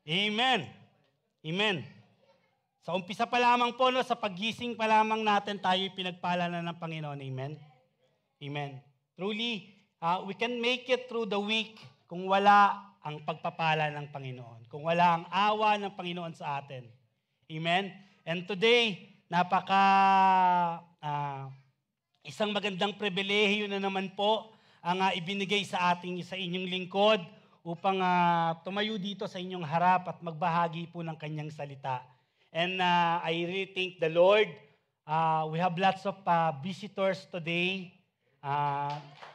Amen. Amen. Sa umpisa pa lamang po, no, sa paggising pa lamang natin, tayo pinagpala na ng Panginoon. Amen. Amen. Truly, we can make it through the week kung wala ang pagpapala ng Panginoon. Kung wala ang awa ng Panginoon sa atin. Amen. And today, isang magandang pribilehiyo na naman po ang ibinigay sa inyong lingkod upang tumayo dito sa inyong harap at magbahagi po ng kanyang salita. And I really thank the Lord. We have lots of visitors today.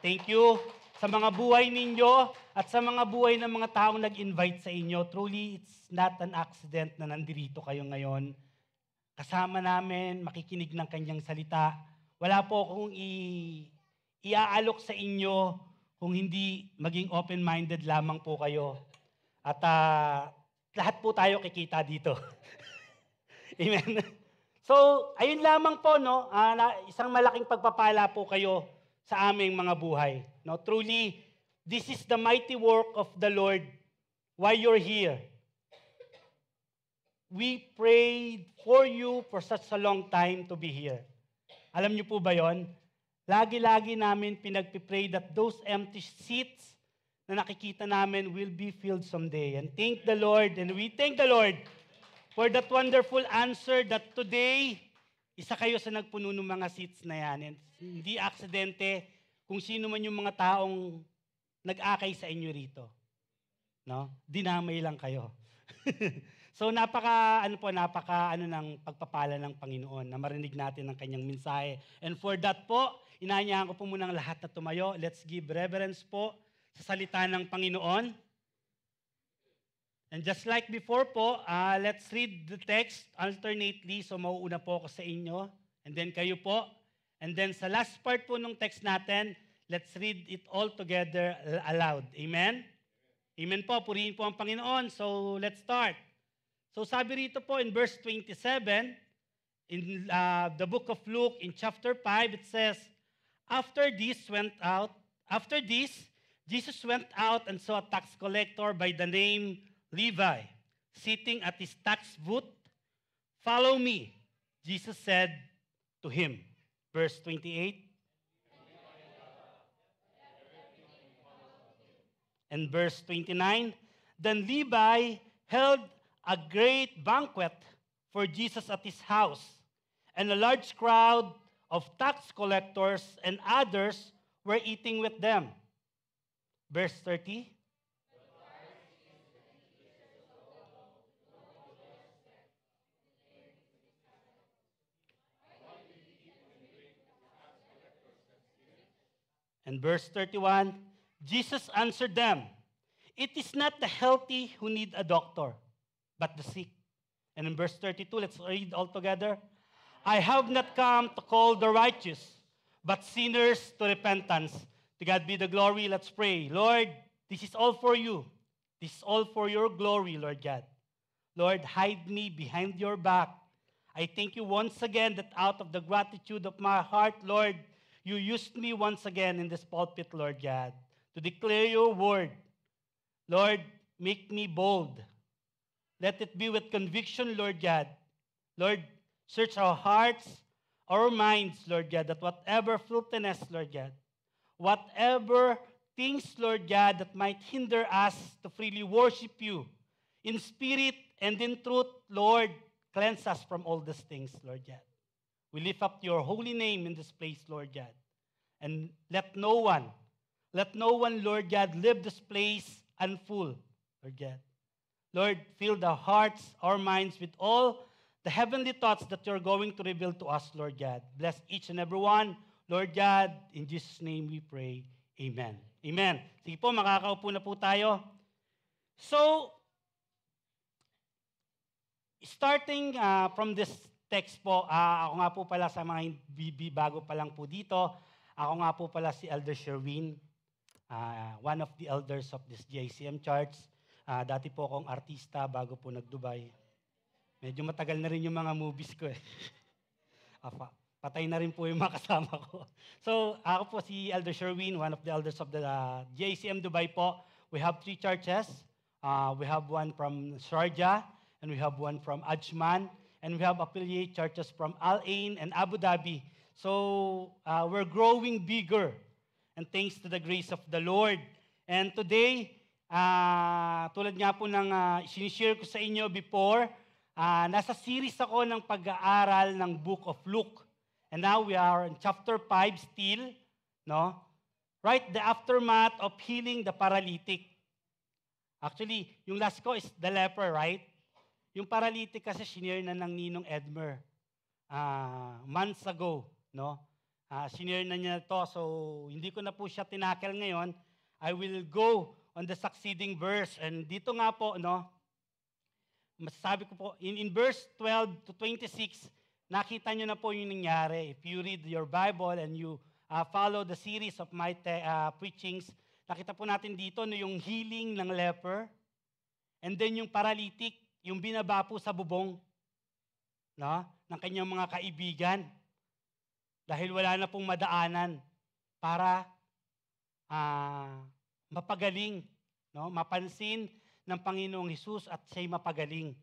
Thank you sa mga buhay ninyo at sa mga buhay ng mga taong nag-invite sa inyo. Truly, it's not an accident na nandito kayo ngayon. Kasama namin, makikinig ng kanyang salita. Wala po akong iaalok sa inyo kung hindi maging open-minded lamang po kayo. At lahat po tayo kikita dito. Amen. So, ayun lamang po, no? Isang malaking pagpapala po kayo sa aming mga buhay. No? Truly, this is the mighty work of the Lord while you're here. We prayed for you for such a long time to be here. Alam niyo po ba yon? Lagi-lagi namin pinagpipray that those empty seats na nakikita namin will be filled someday. And thank the Lord, and we thank the Lord for that wonderful answer that today, isa kayo sa nagpuno ng mga seats na yan. And hindi aksidente kung sino man yung mga taong nag-akay sa inyo rito. No? Dinamay lang kayo. So napaka ng pagpapala ng Panginoon na marinig natin ang kanyang mensahe. And for that po, inaanyahan ko po munang lahat na tumayo. Let's give reverence po sa salita ng Panginoon. And just like before po, let's read the text alternately. So mauuna po ako sa inyo. And then kayo po. And then sa last part po ng text natin, let's read it all together aloud. Amen? Amen po. Purihin po ang Panginoon. So let's start. So sabi rito po in verse 27, in the book of Luke, in chapter 5, it says, After this, Jesus went out and saw a tax collector by the name Levi, sitting at his tax booth. Follow me, Jesus said to him. Verse 28. And verse 29. Then Levi held a great banquet for Jesus at his house, and a large crowd of tax collectors and others were eating with them. Verse 30. And verse 31, Jesus answered them, It is not the healthy who need a doctor, but the sick. And in verse 32, let's read all together. I have not come to call the righteous, but sinners to repentance. To God be the glory. Let's pray. Lord, this is all for you. This is all for your glory, Lord God. Lord, hide me behind your back. I thank you once again that out of the gratitude of my heart, Lord, you used me once again in this pulpit, Lord God, to declare your word. Lord, make me bold. Let it be with conviction, Lord God. Lord, search our hearts, our minds, Lord God, that whatever filthiness, Lord God, whatever things, Lord God, that might hinder us to freely worship you in spirit and in truth, Lord, cleanse us from all these things, Lord God. We lift up your holy name in this place, Lord God. And let no one, Lord God, leave this place unfull, Lord God. Lord, fill the hearts, our minds with all the heavenly thoughts that you're going to reveal to us, Lord God. Bless each and every one, Lord God. In Jesus' name we pray. Amen. Amen. Sige po, makakaupo na po tayo. So, starting from this text po, ako nga po pala sa mga bago pa lang po dito, ako nga po pala si Elder Sherwin, one of the elders of this GICM Church. Dati po akong artista bago po nag-Dubai. Medyo matagal na rin yung mga movies ko eh. Patay na rin po yung mga kasama ko. So, ako po si Elder Sherwin, one of the elders of the GICM Dubai po. We have 3 churches. We have one from Sharjah, and we have one from Ajman, and we have affiliate churches from Al Ain and Abu Dhabi. So we're growing bigger, and thanks to the grace of the Lord. And today, tulad nga po ng sinishare ko sa inyo before, nasa series ako ng pag-aaral ng Book of Luke. And now we are in chapter 5 still, no? Right, the aftermath of healing the paralytic. Actually, yung last ko is the leper, right? Yung paralytic kasi sinare na ng Ninong Edmer months ago, no? Sinare na niya to, so hindi ko na po siya tinakel ngayon. I will go on the succeeding verse. And dito nga po, no? Masasabi ko po, in verse 12 to 26, nakita nyo na po yung nangyari. If you read your Bible and you follow the series of my preachings, nakita po natin dito no, yung healing ng leper, and then yung paralytic, yung binaba po sa bubong, no, ng kanyang mga kaibigan. Dahil wala na pong madaanan para mapagaling, no, mapansin ng Panginoong Hesus at siya'y mapagaling.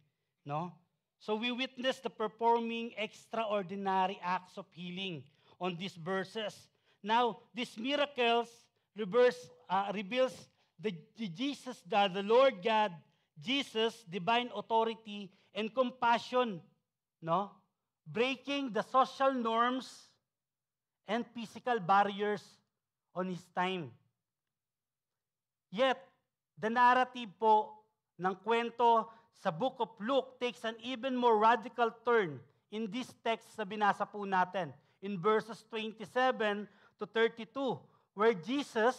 No? So we witness the performing extraordinary acts of healing on these verses. Now, these miracles reveals the Jesus, the Lord God, Jesus, divine authority and compassion, no? Breaking the social norms and physical barriers on His time. Yet, the narrative po ng kwento sa Book of Luke takes an even more radical turn in this text sa binasa po natin, in verses 27 to 32, where Jesus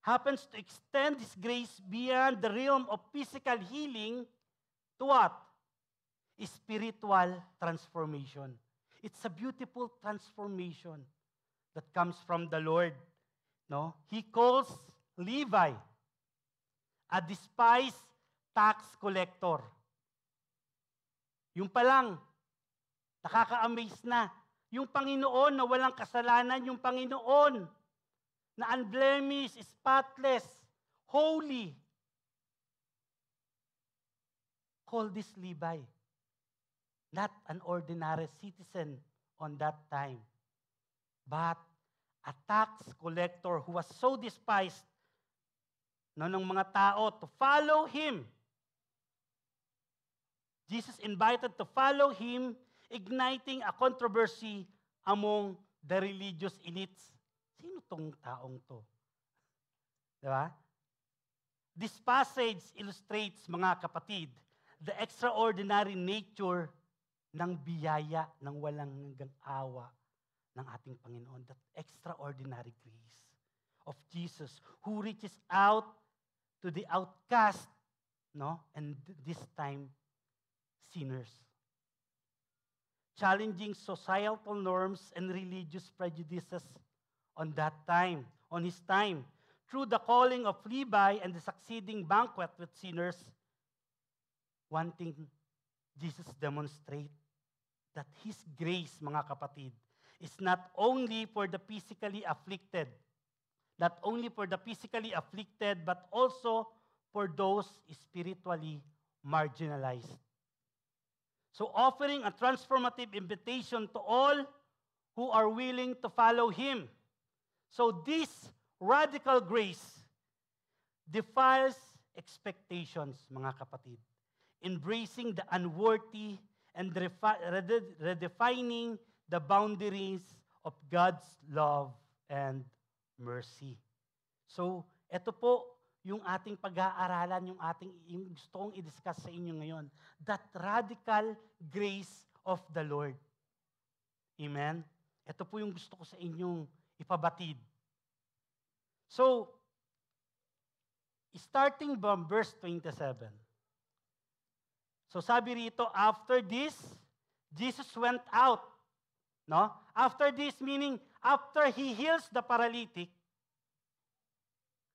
happens to extend His grace beyond the realm of physical healing to what? Spiritual transformation. It's a beautiful transformation that comes from the Lord. No? He calls Levi a despised tax collector. Yung pa lang, nakaka-amaze na. Yung Panginoon na walang kasalanan, yung Panginoon na unblemished, spotless, holy. Call this Levi. Not an ordinary citizen on that time, but a tax collector who was so despised ng mga tao to follow Him. Jesus invited to follow Him, igniting a controversy among the religious elites. Sino tong taong to? Diba? This passage illustrates, mga kapatid, the extraordinary nature ng biyaya ng walang hanggang awa ng ating Panginoon. That extraordinary grace of Jesus who reaches out to the outcast, no? And this time, sinners. Challenging societal norms and religious prejudices on that time, on His time. Through the calling of Levi and the succeeding banquet with sinners, one thing Jesus demonstrates that His grace, mga kapatid, is not only for the physically afflicted, but also for those spiritually marginalized. So offering a transformative invitation to all who are willing to follow Him. So this radical grace defies expectations, mga kapatid, embracing the unworthy and redefining the boundaries of God's love and mercy. So, ito po yung ating pag-aaralan, yung gusto kong i-discuss sa inyo ngayon. That radical grace of the Lord. Amen? Ito po yung gusto ko sa inyong ipabatid. So, starting from verse 27. So, sabi rito, after this, Jesus went out. No? After this, meaning, after He heals the paralytic,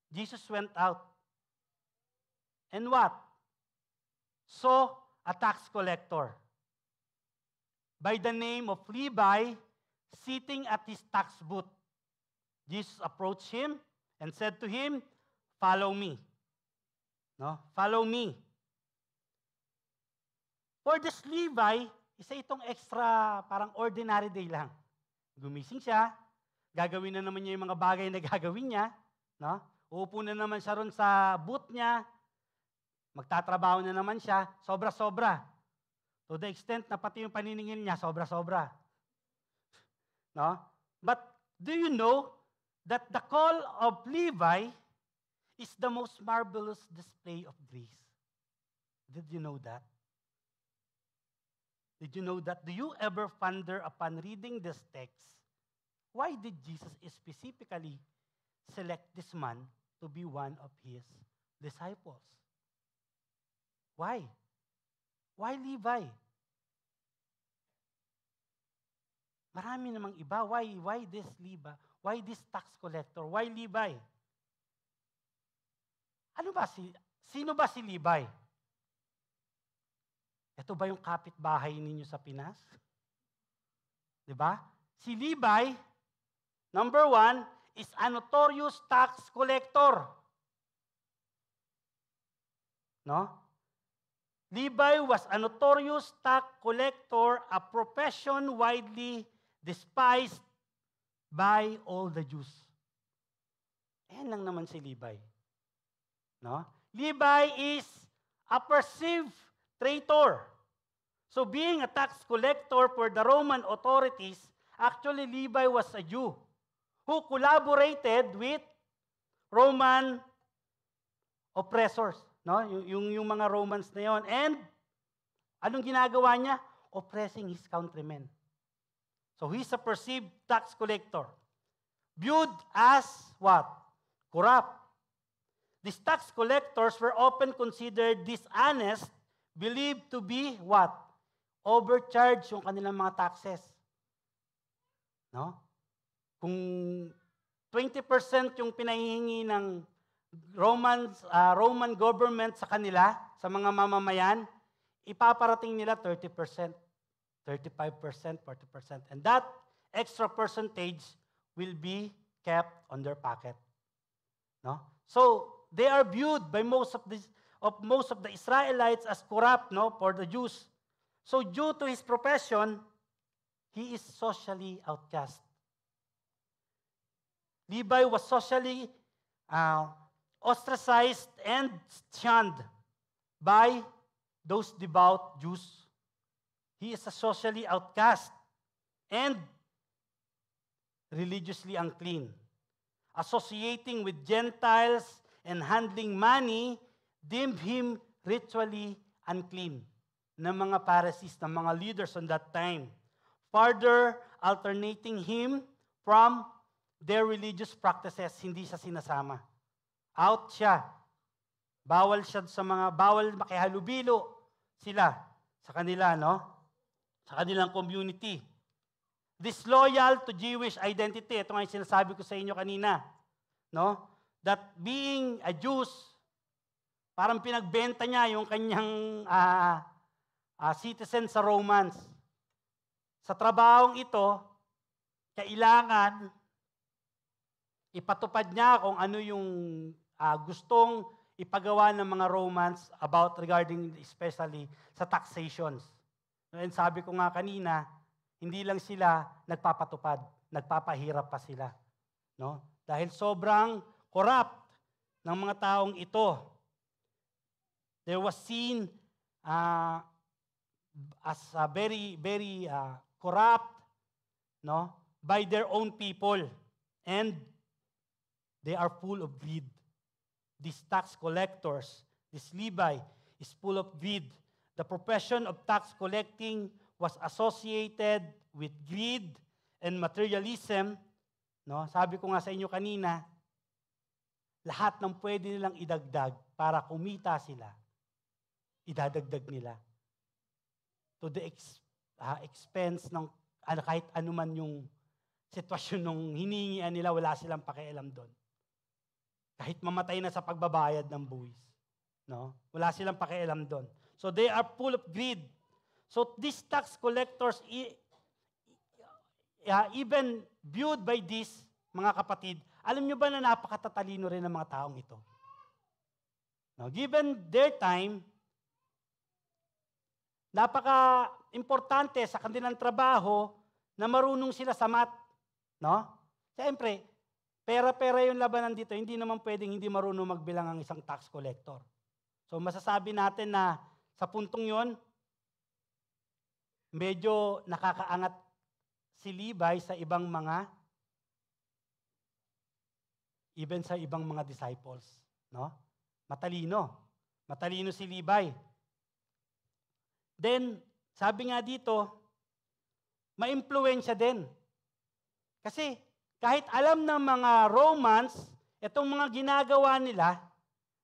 Jesus went out. And what? Saw a tax collector by the name of Levi sitting at his tax booth. Jesus approached him and said to him, "Follow me." No? Follow me. For this Levi, isa itong extra, parang ordinary day lang. Gumising siya, gagawin na naman niya yung mga bagay na gagawin niya, no? Uupo na naman siya ron sa booth niya, magtatrabaho na naman siya, sobra-sobra. To the extent na pati yung paniningil niya, sobra-sobra. No? But do you know that the call of Levi is the most marvelous display of grace? Did you know that? Did you know that? Do you ever wonder upon reading this text, why did Jesus specifically select this man to be one of his disciples? Why? Why Levi? Marami namang iba. Why this Levi? Why this tax collector? Why Levi? Sino ba si Levi? Ito ba yung kapitbahay ninyo sa Pinas? Di ba? Si Levi, number 1, is a notorious tax collector. No? Levi was a notorious tax collector, a profession widely despised by all the Jews. Ayan lang naman si Levi. No? Levi is a perceived traitor. So being a tax collector for the Roman authorities, actually Levi was a Jew who collaborated with Roman oppressors. No? Yung mga Romans na yon. And anong ginagawa niya? Oppressing his countrymen. So he's a perceived tax collector. Viewed as what? Corrupt. These tax collectors were often considered dishonest, believed to be what? Overcharged yung kanilang mga taxes. No? Kung 20% yung pinahihingi ng Roman government sa kanila, sa mga mamamayan, ipaparating nila 30%, 35%, 40%. And that extra percentage will be kept on their pocket. No? So, they are viewed by most of the Israelites as corrupt, no, for the Jews. So due to his profession, he is socially outcast. Levi was socially ostracized and shunned by those devout Jews. He is a socially outcast and religiously unclean. Associating with Gentiles and handling money deemed him ritually unclean ng mga Pharisees, ng mga leaders on that time. Further alternating him from their religious practices, hindi siya sinasama. Out siya. Bawal makihalubilo sila sa kanila, no? Sa kanilang community. Disloyal to Jewish identity. Ito nga yung sinasabi ko sa inyo kanina. No? That being a Jews, parang pinagbenta niya yung kanyang citizen sa Romans. Sa trabahong ito, kailangan ipatupad niya kung ano yung gustong ipagawa ng mga Romans regarding especially sa taxations. And sabi ko nga kanina, hindi lang sila nagpapatupad, nagpapahirap pa sila. No? Dahil sobrang corrupt ng mga taong ito. There was seen as very, very corrupt, no, by their own people. And they are full of greed. These tax collectors, this Levi, is full of greed. The profession of tax collecting was associated with greed and materialism. No? Sabi ko nga sa inyo kanina, lahat ng pwede nilang idagdag para kumita sila, idadagdag nila. To the expense ng kahit anuman yung sitwasyon nung hiningian nila, wala silang pakialam doon. Kahit mamatay na sa pagbabayad ng buwis. No? Wala silang pakialam doon. So they are full of greed. So these tax collectors, even viewed by this, mga kapatid, alam nyo ba na napakatatalino rin ng mga taong ito? Now, given their time, napaka-importante sa kanilang trabaho na marunong sila sa math. No? Siyempre, pera-pera yung labanan dito. Hindi naman pwedeng hindi marunong magbilang ang isang tax collector. So masasabi natin na sa puntong yon, medyo nakakaangat si Levi sa ibang mga, even sa ibang mga disciples. No? Matalino. Matalino si Levi. Then, sabi nga dito, ma-impluwensya din. Kasi kahit alam ng mga Romans, itong mga ginagawa nila,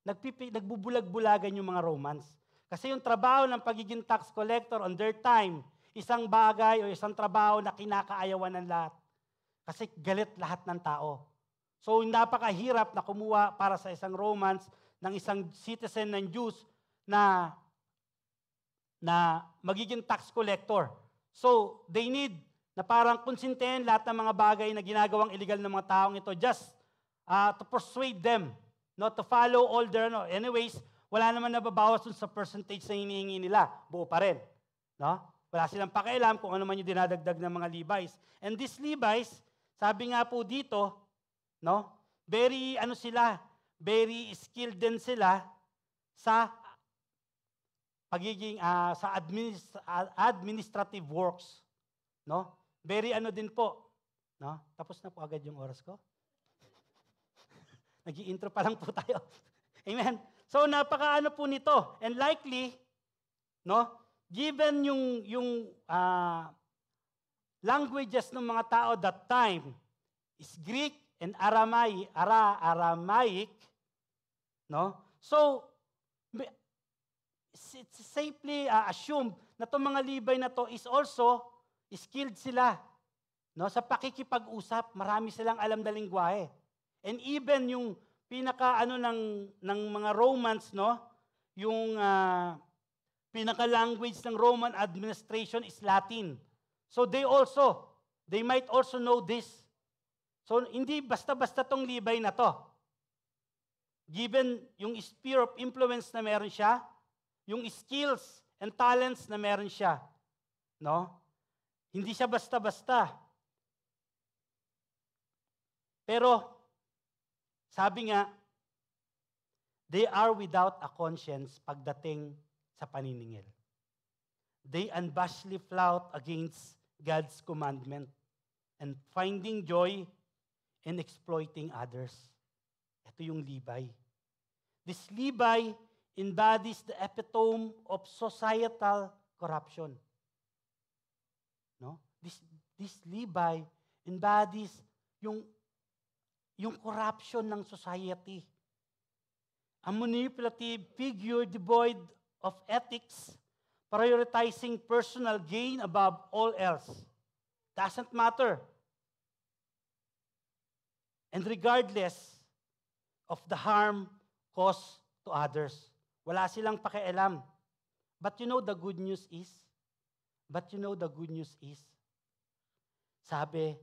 nagbubulag-bulagan yung mga Romans. Kasi yung trabaho ng pagiging tax collector on their time, isang bagay o isang trabaho na kinakaayawan ng lahat. Kasi galit lahat ng tao. So, napakahirap na kumuha para sa isang Romans ng isang citizen ng Jews na magiging tax collector. So, they need na parang konsintihin lahat ng mga bagay na ginagawang illegal ng mga taong ito just to persuade them not to follow all their, anyways, wala naman nababawas dun sa percentage na hinihingi nila. Buo pa rin. No? Wala silang pakialam kung ano man yung dinadagdag ng mga Levites. And these Levites, sabi nga po dito, no, very skilled din sila sa pagiging sa administrative works, no? Very din po, no? Tapos na po agad yung oras ko. Nag-i-intro pa lang po tayo. Amen. So napakaano po nito, and likely, no? Given yung languages ng mga tao that time is Greek and Aramaic, no? So it's safely assumed na itong mga Levi na to is also skilled sila. No? Sa pakikipag-usap, marami silang alam na lingwahe. And even yung pinaka-ano ng mga Romans, no? Yung pinaka-language ng Roman administration is Latin. So they might also know this. So hindi basta-basta tong Levi na to. Given yung sphere of influence na meron siya, yung skills and talents na meron siya, no? Hindi siya basta-basta. Pero, sabi nga, they are without a conscience pagdating sa paniningil. They unabashedly flout against God's commandment and finding joy in exploiting others. Ito yung Levi. This Levi embodies the epitome of societal corruption. No? This Levi embodies yung corruption ng society. A manipulative figure devoid of ethics, prioritizing personal gain above all else. Doesn't matter. And regardless of the harm caused to others. Wala silang pakialam. But you know the good news is? Sabi,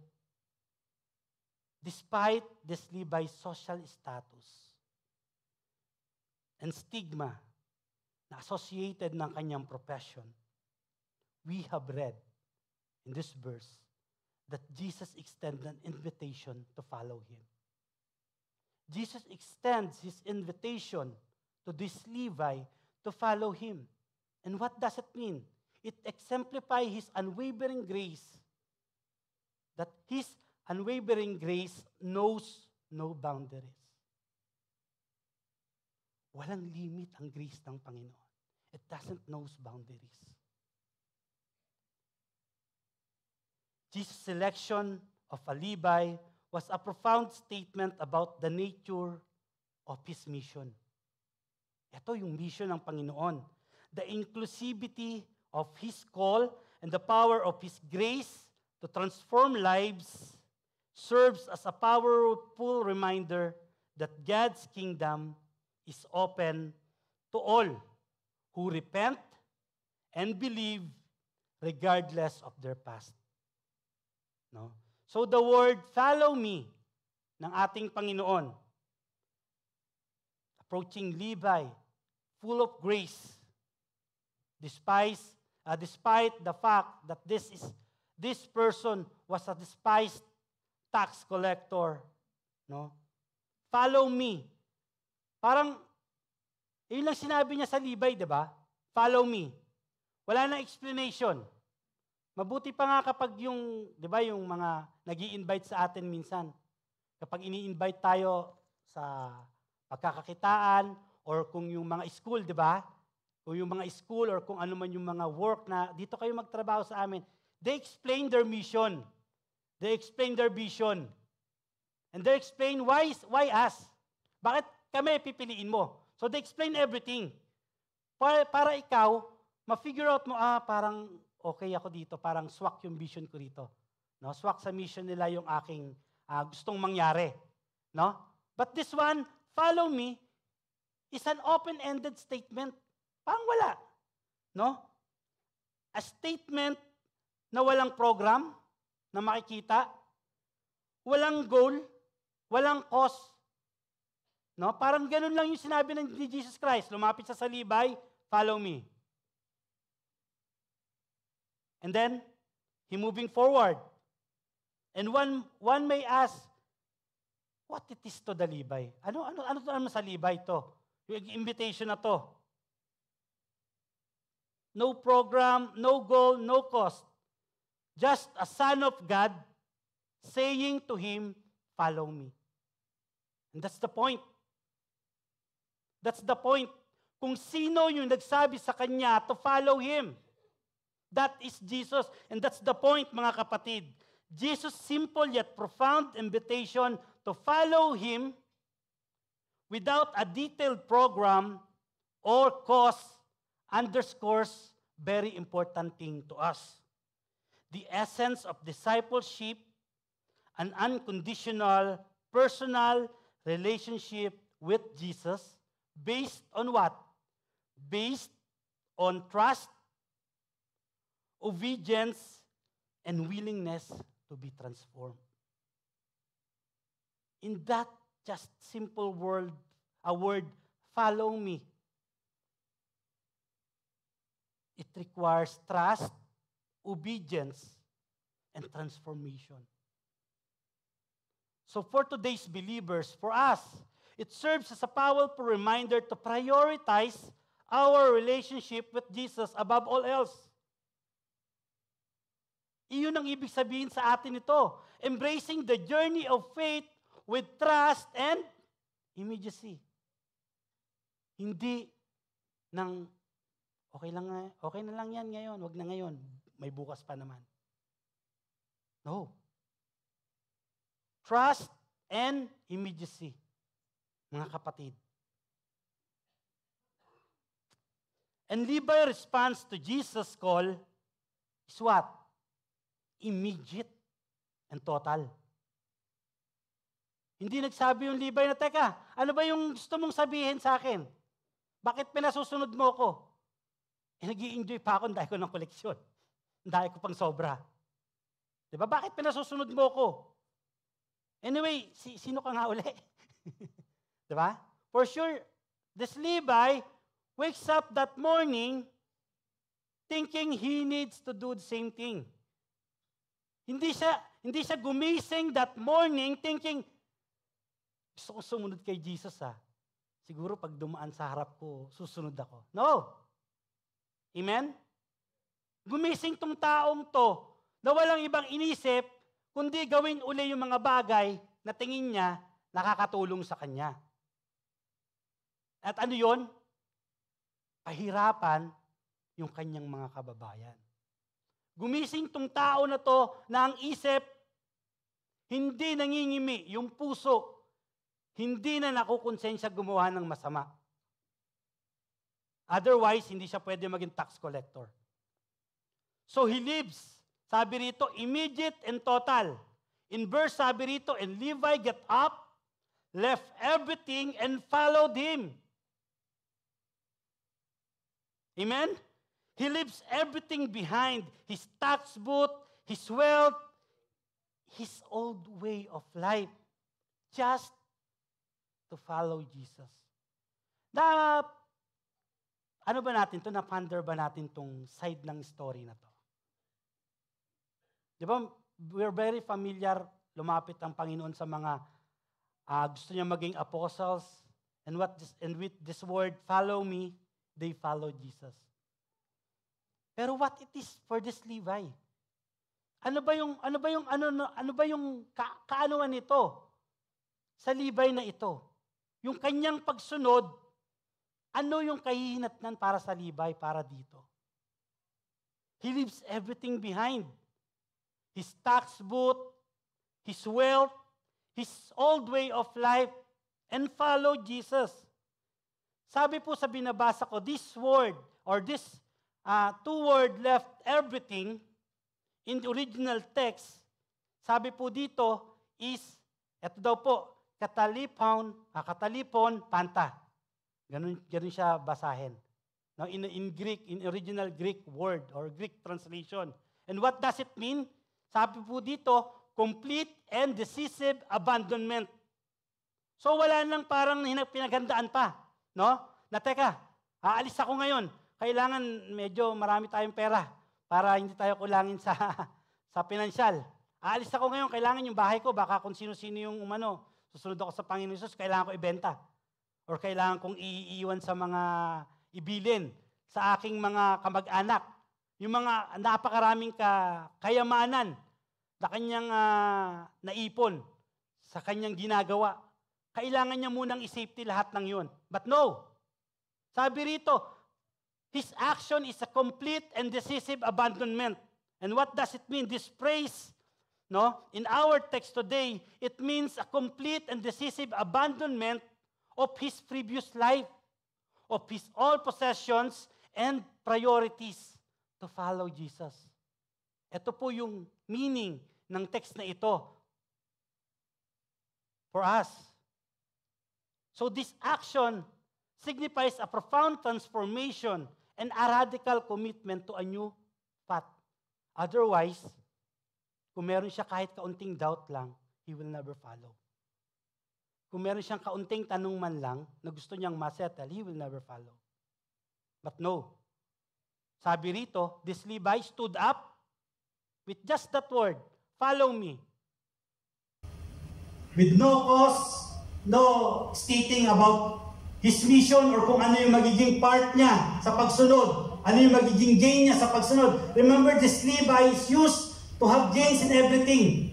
despite this Levi's social status and stigma na associated ng kanyang profession, we have read in this verse that Jesus extended an invitation to follow Him. Jesus extends His invitation to this Levi to follow Him. And what does it mean? It exemplifies His unwavering grace. That His unwavering grace knows no boundaries. Walang limit ang grace ng Panginoon. It doesn't know boundaries. Jesus' selection of a Levi was a profound statement about the nature of His mission. Ito yung mission ng Panginoon. The inclusivity of His call and the power of His grace to transform lives serves as a powerful reminder that God's kingdom is open to all who repent and believe regardless of their past. No? So the word follow me ng ating Panginoon, approaching Levi full of grace, despite the fact that this person was a despised tax collector. No? Follow me. Parang, yun lang sinabi niya sa Levi, di ba? Follow me. Wala nang explanation. Mabuti pa nga kapag yung, di ba, yung mga nag-i-invite sa atin minsan. Kapag ini-invite tayo sa pagkakakitaan or kung yung mga school, di ba? Kung yung mga school or kung ano man yung mga work na dito kayo magtrabaho sa amin, they explain their mission. They explain their vision. And they explain why us? Bakit kami pipiliin mo? So they explain everything. Para ikaw, ma-figure out mo, parang okay ako dito, parang swak yung vision ko rito. No? Swak sa mission nila yung aking gustong mangyari. No? But this one, follow me, is an open-ended statement. Parang wala. No? A statement na walang program na makikita, walang goal, walang cause. No? Parang ganun lang yung sinabi ni Jesus Christ. Lumapit sa Levi, follow me. And then, he moving forward. And one may ask, what it is to the Levi? Ano sa Levi to? Yung invitation na to. No program, no goal, no cost. Just a son of God saying to him, follow me. And that's the point. That's the point. Kung sino yung nagsabi sa kanya to follow him. That is Jesus. And that's the point, mga kapatid. Jesus' simple yet profound invitation to follow him without a detailed program or cause underscores very important thing to us. The essence of discipleship, an unconditional, personal relationship with Jesus based on what? Based on trust, obedience, and willingness to be transformed. In that just simple word, follow me. It requires trust, obedience, and transformation. So for today's believers, for us, it serves as a powerful reminder to prioritize our relationship with Jesus above all else. Iyon ang ibig sabihin sa atin ito. Embracing the journey of faith with trust and immediacy. Hindi ng okay na lang yan ngayon, wag na ngayon, may bukas pa naman. No. Trust and immediacy, mga kapatid. And Levi's response to Jesus' call is what? Immediate and total. Hindi nagsabi yung Levi na, teka, ano ba yung gusto mong sabihin sa akin? Bakit pinasusunod mo ko? Nag-i-enjoy pa ako, dahil ko ng koleksyon. Dahil ko pang sobra. Diba? Bakit pinasusunod mo ko? Anyway, sino ka nga uli? Diba? For sure, this Levi wakes up that morning thinking he needs to do the same thing. Hindi siya gumising that morning thinking, gusto ko sumunod kay Jesus Siguro pag dumaan sa harap ko, susunod ako. No. Amen? Gumising tong taong to na walang ibang inisip, kundi gawin uli yung mga bagay na tingin niya nakakatulong sa kanya. At ano yon? Pahirapan yung kanyang mga kababayan. Gumising tong tao na to na ang isip, hindi nangingimi, yung puso, hindi na nakukonsensya gumawa ng masama. Otherwise, hindi siya pwede maging tax collector. So he lives, sabi rito, immediate and total. In verse, sabi rito, and Levi get up, left everything, and followed him. Amen? He leaves everything behind, his tax booth, his wealth, his old way of life, just to follow Jesus. Ano ba natin to? Na-ponder ba natin tong side ng story na to? Di ba, we're very familiar, lumapit ang Panginoon sa mga gusto niya maging apostles, and with this word, follow me, they follow Jesus. Pero what it is for this Levi? Ano ba yung kaanuan nito sa Levi na ito? Yung kanyang pagsunod, ano yung kahihinatnan para sa Levi para dito? He leaves everything behind. His tax booth, his wealth, his old way of life, and follow Jesus. Sabi po sa binabasa ko, this word, or this two word left everything, in the original text, sabi po dito is, eto daw po, katalipon, panta. Ganun siya basahin. Now, in Greek, in original Greek word, or Greek translation. And what does it mean? Sabi po dito, complete and decisive abandonment. So wala nang parang pinaghandaan pa, no? Na teka, aalis ako ngayon. Kailangan medyo marami tayong pera para hindi tayo kulangin sa pinansyal. Aalis ako ngayon, kailangan yung bahay ko, baka kung sino-sino yung susunod ako sa Panginoon Jesus, kailangan ko ibenta. Or kailangan kong iiwan sa mga ibilin, sa aking mga kamag-anak. Yung mga napakaraming kayamanan na kanyang naipon sa kanyang ginagawa. Kailangan niya munang i-safety lahat ng yun. But no. Sabi rito, his action is a complete and decisive abandonment. And what does it mean? This phrase, no, in our text today, it means a complete and decisive abandonment of his previous life, of his all possessions and priorities to follow Jesus. Ito po yung meaning ng text na ito for us. So this action signifies a profound transformation and a radical commitment to a new path. Otherwise, kung meron siya kahit kaunting doubt lang, he will never follow. Kung meron siyang kaunting tanong man lang na gusto niyang masettle, he will never follow. But no. Sabi rito, this Levi stood up with just that word, follow me. With no cause, no stating about his mission or kung ano yung magiging part niya sa pagsunod, ano yung magiging gain niya sa pagsunod. Remember, this Levi is used to have gains in everything.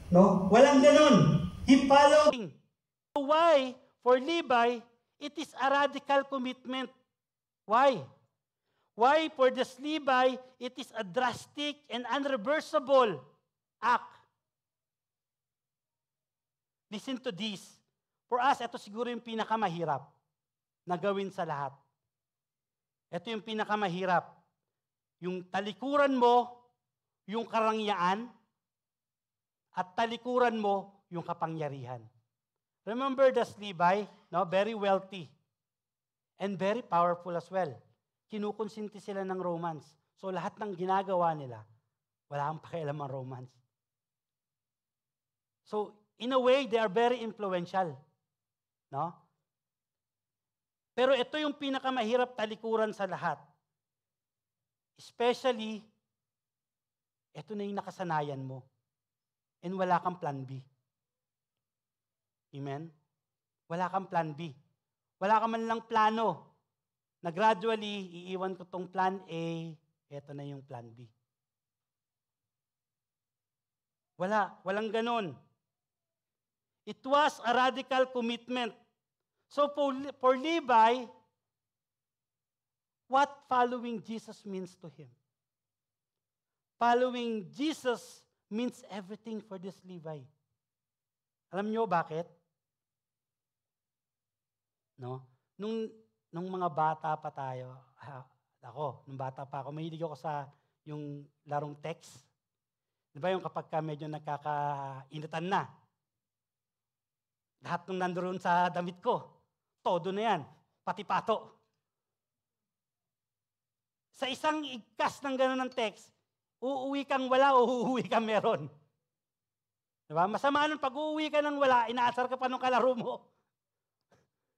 No? Walang ganun. He followed. So why, for Levi, it is a radical commitment. Why? Why, for this Levi, it is a drastic and unreversible act. Listen to this. For us, ito siguro yung pinakamahirap na gawin sa lahat. Ito yung pinakamahirap. Yung talikuran mo, yung karangyaan, at talikuran mo, yung kapangyarihan. Remember this Levi, no? Very wealthy. And very powerful as well. Kinukonsinti sila ng Romans. So lahat ng ginagawa nila, wala kang pakialam ang Romans. So in a way, they are very influential. No? Pero ito yung pinakamahirap talikuran sa lahat. Especially, ito na yung nakasanayan mo. And wala kang plan B. Amen? Wala kang plan B. Wala ka man lang plano na gradually, iiwan ko tong plan A, eto na yung plan B. Walang ganon. It was a radical commitment. So for Levi, what following Jesus means to him? Following Jesus means everything for this Levi. Alam nyo bakit? No? Nung mga bata pa tayo, nung bata pa ako, mahilig ako sa yung larong text. Di ba yung kapag ka medyo nagkakainitan na, lahat nung nandoon sa damit ko, todo na yan, pati pato. Sa isang igkas ng gano'n ng text, uuwi kang wala o uuwi kang meron. Di ba? Masama nun, pag uuwi ka ng wala, inaasar ka pa nung kalaro mo.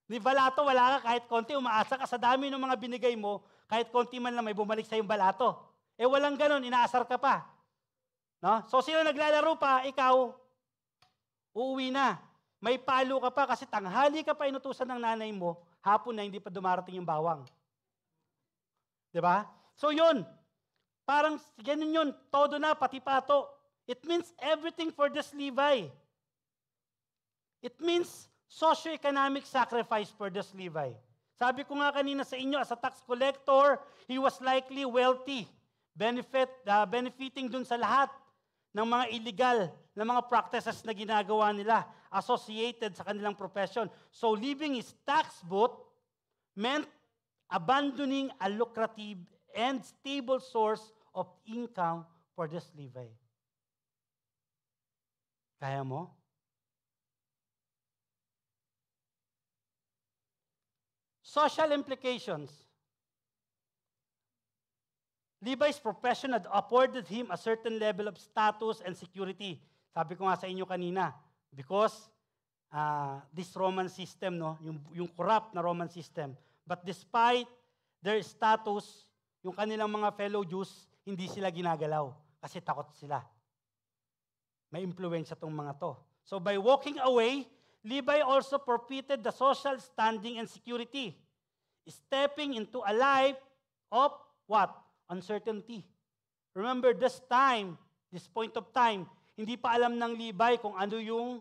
Ni balato, wala ka kahit konti, umaasa ka sa dami ng mga binigay mo, kahit konti man lang may bumalik sa yung balato. Walang ganun, inaasar ka pa. No? So sino naglalaro pa, ikaw, uuwi na. May palo ka pa kasi tanghali ka pa inutusan ng nanay mo, hapon na hindi pa dumarating yung bawang. Diba? So yun, parang ganun yun, todo na, pati pato. It means everything for this Levi. It means socio-economic sacrifice for this Levi. Sabi ko nga kanina sa inyo, as a tax collector, he was likely wealthy, benefiting dun sa lahat ng mga illegal na mga practices na ginagawa nila associated sa kanilang profession. So leaving his tax booth meant abandoning a lucrative and stable source of income for this Levi. Kaya mo? Social implications. Levi's profession had afforded him a certain level of status and security. Sabi ko nga sa inyo kanina, because this Roman system, no, yung corrupt na Roman system, but despite their status, yung kanilang mga fellow Jews, hindi sila ginagalaw kasi takot sila. May impluwensya tong mga to. So by walking away, Levi also forfeited the social standing and security, stepping into a life of what? Uncertainty. Remember, this point of time, hindi pa alam ng Levi kung ano yung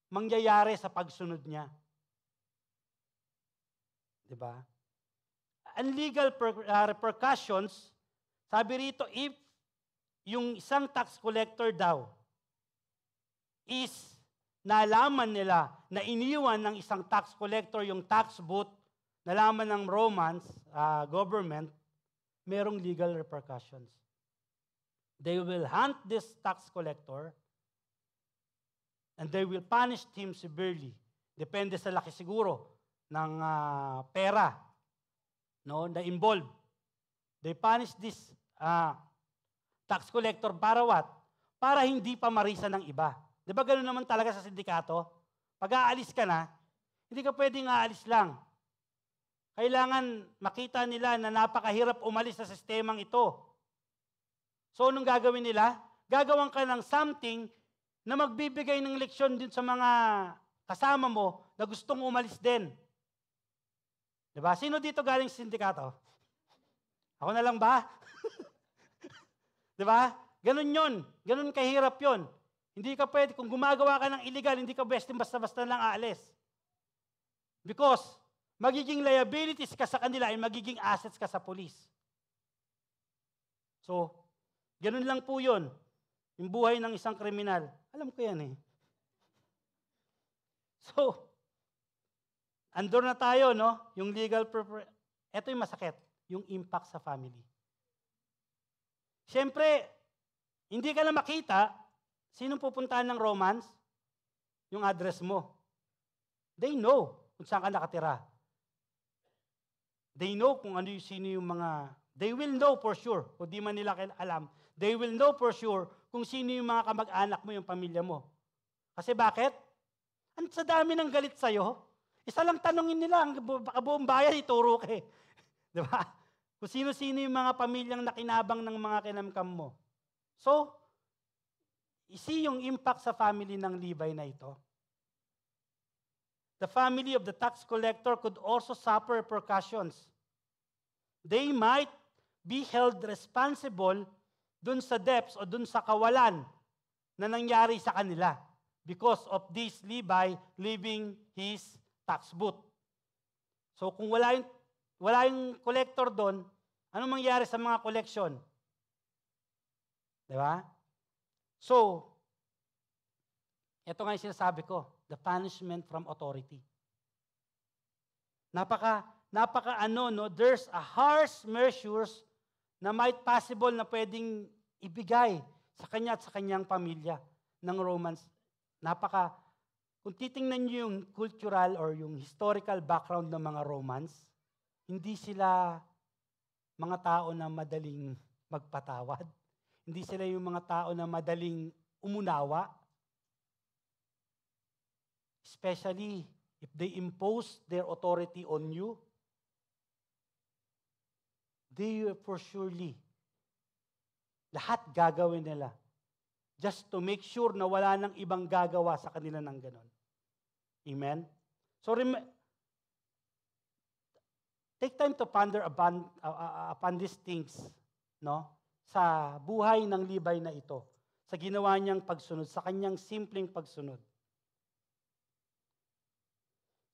mangyayari sa pagsunod niya. Diba? And legal repercussions, sabi rito, if yung isang tax collector daw is nalaman nila na iniwan ng isang tax collector yung tax booth, nalaman ng Romans government, merong legal repercussions. They will hunt this tax collector and they will punish him severely. Depende sa laki siguro ng pera, no, na involved. They punish this tax collector para what? Para hindi pa marisa ng iba. Di ba gano'n naman talaga sa sindikato? Pag aalis ka na, hindi ka pwedeng aalis lang. Kailangan makita nila na napakahirap umalis sa sistemang ito. So, anong gagawin nila? Gagawan ka ng something na magbibigay ng leksyon din sa mga kasama mo na gustong umalis din. Diba? Sino dito galing sa sindikato? Ako na lang ba? Diba? Ganun yun. Ganun kahirap yun. Hindi ka pwede, kung gumagawa ka ng illegal, hindi ka basta-basta lang aalis. Because, magiging liabilities ka sa kanila ay magiging assets ka sa police. So, ganun lang po yun. Yung buhay ng isang kriminal. Alam ko yan eh. So, andun na tayo, no? Yung legal ito yung masakit. Yung impact sa family. Siyempre, hindi ka na makita, sinong pupuntahan ng Romans? Yung address mo. They know kung saan ka nakatira. They know kung ano sino yung mga, they will know for sure, kung di man nila alam, they will know for sure kung sino yung mga kamag-anak mo, yung pamilya mo. Kasi bakit? Sa dami ng galit sa'yo, isa lang tanongin nila, ang buong bayan ituro ka eh. Di ba? Kung sino-sino yung mga pamilyang nakinabang ng mga kinamkam mo. So, see yung impact sa family ng Levi na ito. The family of the tax collector could also suffer repercussions. They might be held responsible dun sa debts o dun sa kawalan na nangyari sa kanila because of this Levi leaving his tax booth. So kung wala yung collector doon, anong mangyari sa mga collection? Diba? So, ito nga yung sinasabi ko, the punishment from authority. There's a harsh measures na might possible na pwedeng ibigay sa kanya at sa kanyang pamilya ng Romans. Kung titingnan niyo yung cultural or yung historical background ng mga Romans, hindi sila mga tao na madaling magpatawad. Hindi sila yung mga tao na madaling umunawa. Especially if they impose their authority on you, they for surely, lahat gagawin nila just to make sure na wala nang ibang gagawa sa kanila ng ganon. Amen? So, take time to ponder upon these things, no? Sa buhay ng Levi na ito, sa ginawa niyang pagsunod, sa kanyang simpleng pagsunod.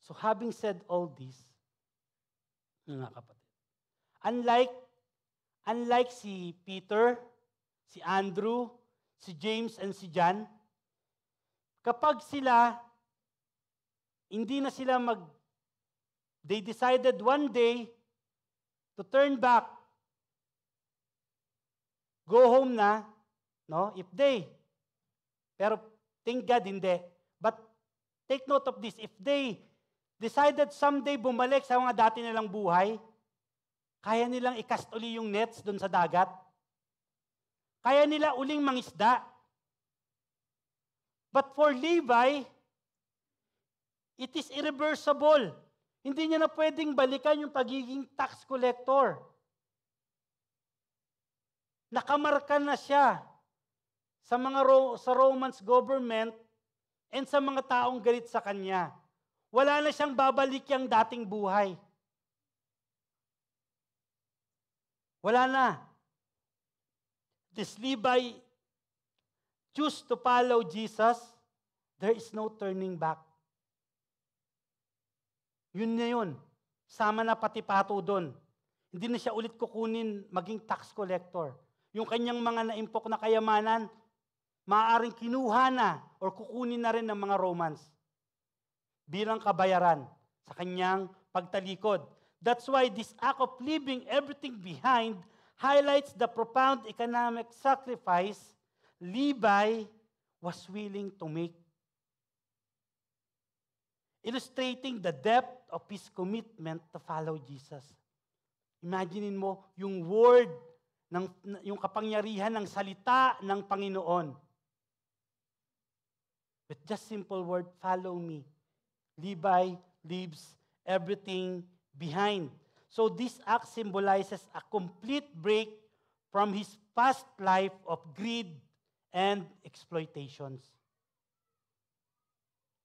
So having said all this, mga kapatid, unlike si Peter, si Andrew, si James, and si John, kapag sila, hindi na sila they decided one day to turn back, go home na, no? Pero thank God hindi. But take note of this, if they decided someday bumalik sa mga dati nilang buhay, kaya nilang i-cast uli yung nets doon sa dagat. Kaya nila uling mangisda. But for Levi, it is irreversible. Hindi niya na pwedeng balikan yung pagiging tax collector. Nakamarka na siya sa Romans government and sa mga taong galit sa kanya. Wala na siyang babalik yung dating buhay. Wala na. This Levi choose to follow Jesus, there is no turning back. Yun na yun. Sama na pati pato doon. Hindi na siya ulit kukunin maging tax collector. Yung kanyang mga naimpok na kayamanan, maaaring kinuha na or kukunin na rin ng mga Romans bilang kabayaran sa kanyang pagtalikod. That's why this act of leaving everything behind highlights the profound economic sacrifice Levi was willing to make, illustrating the depth of his commitment to follow Jesus. Imaginin mo yung word, yung kapangyarihan ng salita ng Panginoon. With just simple word, follow me. Levi leaves everything behind. So this act symbolizes a complete break from his past life of greed and exploitations.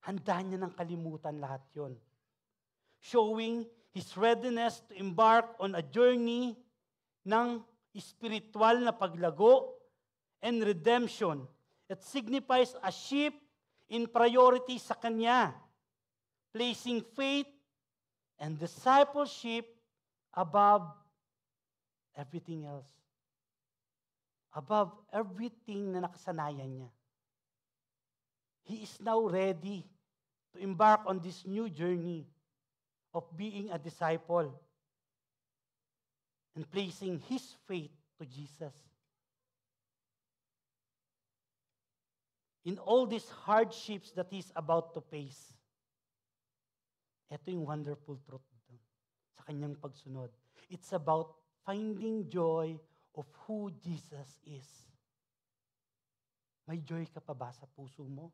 Handa niya ng kalimutan lahat yon, showing his readiness to embark on a journey ng spiritual na paglago and redemption. It signifies a shift in priority sa kanya, placing faith and discipleship above everything else. Above everything na nakasanayan niya. He is now ready to embark on this new journey of being a disciple and placing his faith to Jesus. In all these hardships that he's about to face, ito yung wonderful truth dito sa kanyang pagsunod. It's about finding joy of who Jesus is. May joy ka pa ba sa puso mo?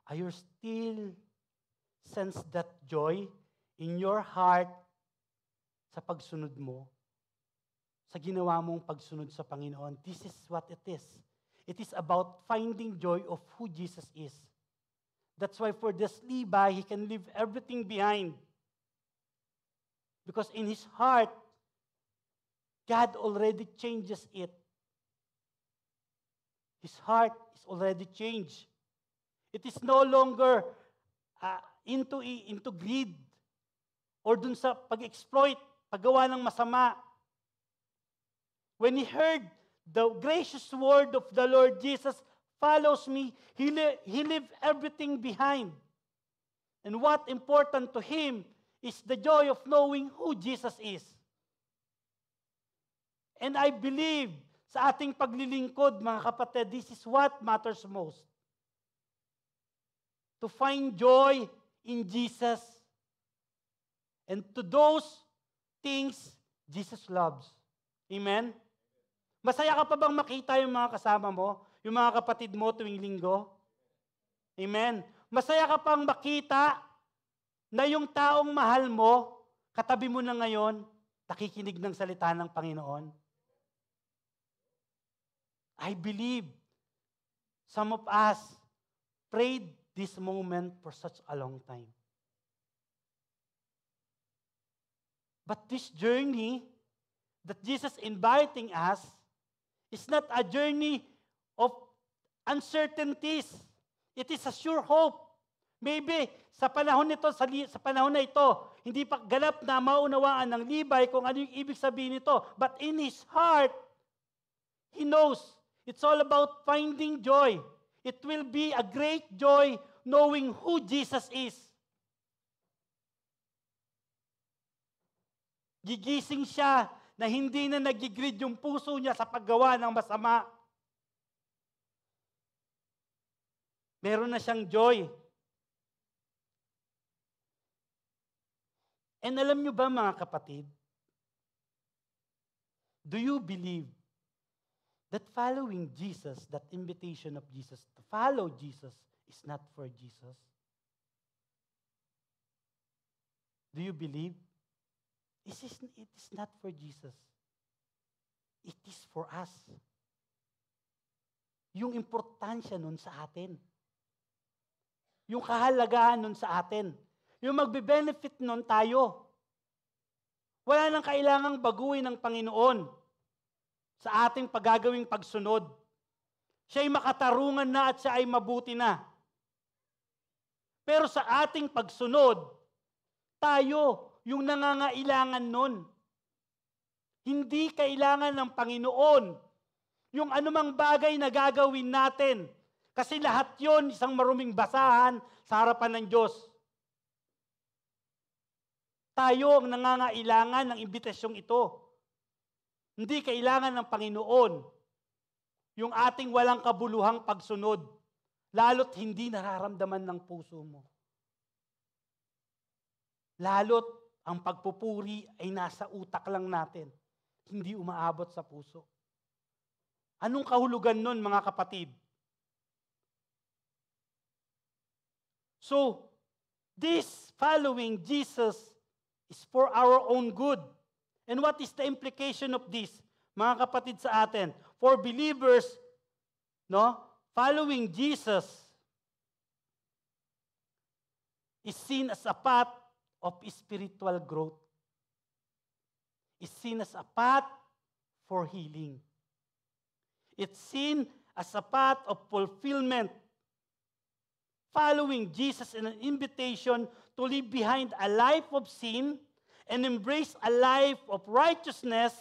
Are you still sense that joy in your heart sa pagsunod mo? Sa ginawa mong pagsunod sa Panginoon? This is what it is. It is about finding joy of who Jesus is. That's why for this Levi, he can leave everything behind. Because in his heart, God already changes it. His heart is already changed. It is no longer into greed or dun sa pag-exploit, paggawa ng masama. When he heard the gracious word of the Lord Jesus, follows me, he left everything behind. And what important to him is the joy of knowing who Jesus is. And I believe sa ating paglilingkod, mga kapatid, this is what matters most. To find joy in Jesus. And to those things Jesus loves. Amen? Masaya ka pa bang makita yung mga kasama mo? Yung mga kapatid mo tuwing linggo? Amen? Masaya ka pang makita na yung taong mahal mo, katabi mo na ngayon, nakikinig ng salita ng Panginoon? I believe some of us prayed this moment for such a long time. But this journey that Jesus inviting us is not a journey of uncertainties. It is a sure hope. Maybe sa panahon nito, sa panahon na ito, hindi pa ganap na maunawaan ng Levi kung ano yung ibig sabihin nito. But in his heart, he knows it's all about finding joy. It will be a great joy knowing who Jesus is. Gigising siya na hindi na nagigrid yung puso niya sa paggawa ng masama. Meron na siyang joy. And alam nyo ba mga kapatid, do you believe that following Jesus, that invitation of Jesus, to follow Jesus is not for Jesus? Do you believe? It is not for Jesus. It is for us. Yung importansya nun sa atin. Yung kahalagahan nun sa atin. Yung magbe-benefit nun tayo. Wala nang kailangang baguhin ng Panginoon sa ating paggagawing pagsunod. Siya ay makatarungan na at siya ay mabuti na. Pero sa ating pagsunod, tayo yung nangangailangan nun. Hindi kailangan ng Panginoon yung anumang bagay na gagawin natin. Kasi lahat yon isang maruming basahan sa harapan ng Diyos. Tayo ang nangangailangan ng imbitasyong ito. Hindi kailangan ng Panginoon yung ating walang kabuluhang pagsunod, lalo't hindi nararamdaman ng puso mo. Lalo't ang pagpupuri ay nasa utak lang natin, hindi umaabot sa puso. Anong kahulugan nun, mga kapatid? So, this following Jesus is for our own good. And what is the implication of this, mga kapatid sa atin? For believers, following Jesus is seen as a path of spiritual growth. Is seen as a path for healing. It's seen as a path of fulfillment. Following Jesus in an invitation to leave behind a life of sin and embrace a life of righteousness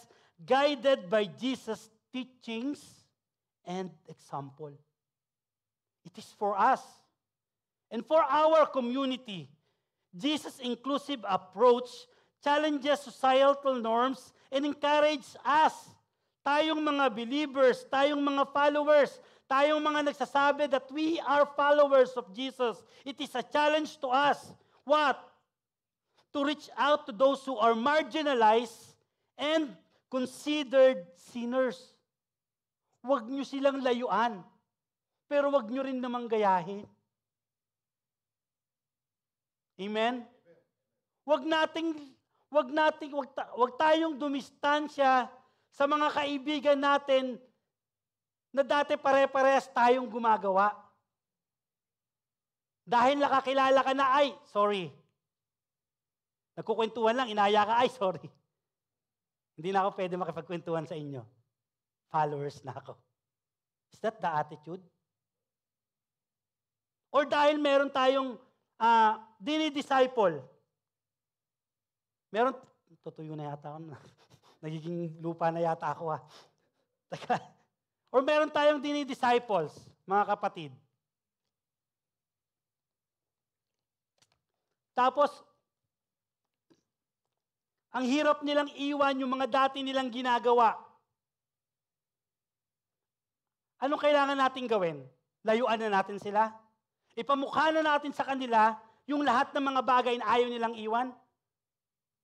guided by Jesus' teachings and example. It is for us and for our community. Jesus' inclusive approach challenges societal norms and encourages us, tayong mga believers, tayong mga followers, tayong mga nagsasabi that we are followers of Jesus. It is a challenge to us. What? To reach out to those who are marginalized and considered sinners. Huwag nyo silang layuan, pero huwag nyo rin namang gayahin. Amen? Huwag tayong dumistansya sa mga kaibigan natin na dati pare-parehas tayong gumagawa. Dahil nakakilala ka na, ay, sorry. Nagkukwentuhan lang, inaya ka, ay, sorry. Hindi na ako pwede makipagkwentuhan sa inyo. Followers na ako. Is that the attitude? Or dahil meron tayong dinidisciple. Meron, tutuyo na yata ako. Nagiging lupa na yata ako. Or meron tayong dinidisciples, mga kapatid. Tapos, ang hirap nilang iwan yung mga dati nilang ginagawa. Anong kailangan natin gawin? Layuan na natin sila? Ipamukha na natin sa kanila yung lahat ng mga bagay na ayaw nilang iwan?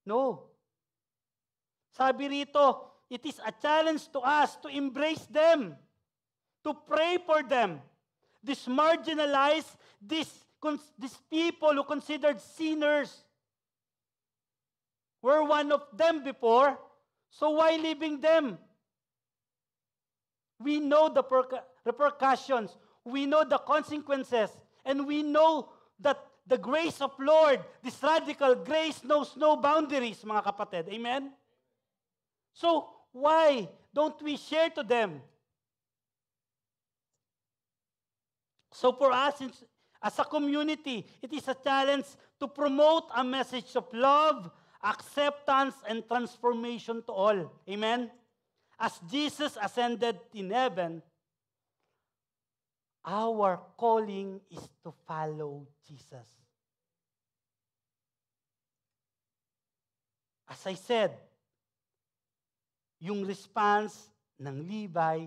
No. Sabi rito, it is a challenge to us to embrace them, to pray for them, this marginalized, this these people who considered sinners were one of them before, so why leaving them? We know the repercussions. We know the consequences. And we know that the grace of Lord, this radical grace, knows no boundaries, mga kapatid. Amen? So, why don't we share to them? So for us, as a community, it is a challenge to promote a message of love, acceptance, and transformation to all. Amen? As Jesus ascended in heaven, our calling is to follow Jesus. As I said, yung response ng Levi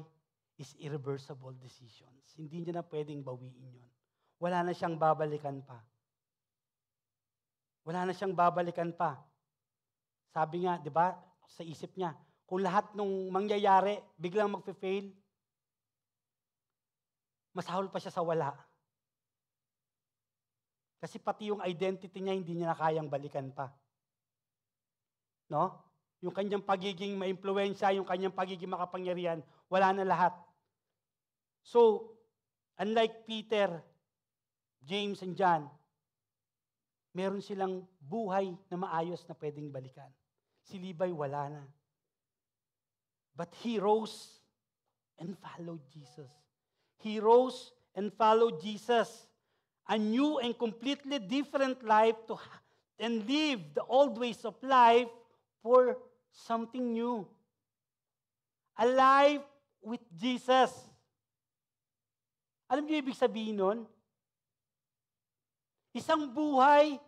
is irreversible decisions. Hindi niya na pwedeng bawiin yun. Wala na siyang babalikan pa. Wala na siyang babalikan pa. Sabi nga, di ba, sa isip niya, kung lahat nung mangyayari, biglang magfe-fail, masahol pa siya sa wala. Kasi pati yung identity niya, hindi niya na kayang balikan pa. No? Yung kanyang pagiging maimpluwensya, yung kanyang pagiging makapangyarihan, wala na lahat. So, unlike Peter, James, and John, meron silang buhay na maayos na pwedeng balikan. Si Levi, wala na. But he rose and followed Jesus. He rose and followed Jesus. A new and completely different life and live the old ways of life for something new. A life with Jesus. Alam niyo ibig sabihin nun? Isang buhay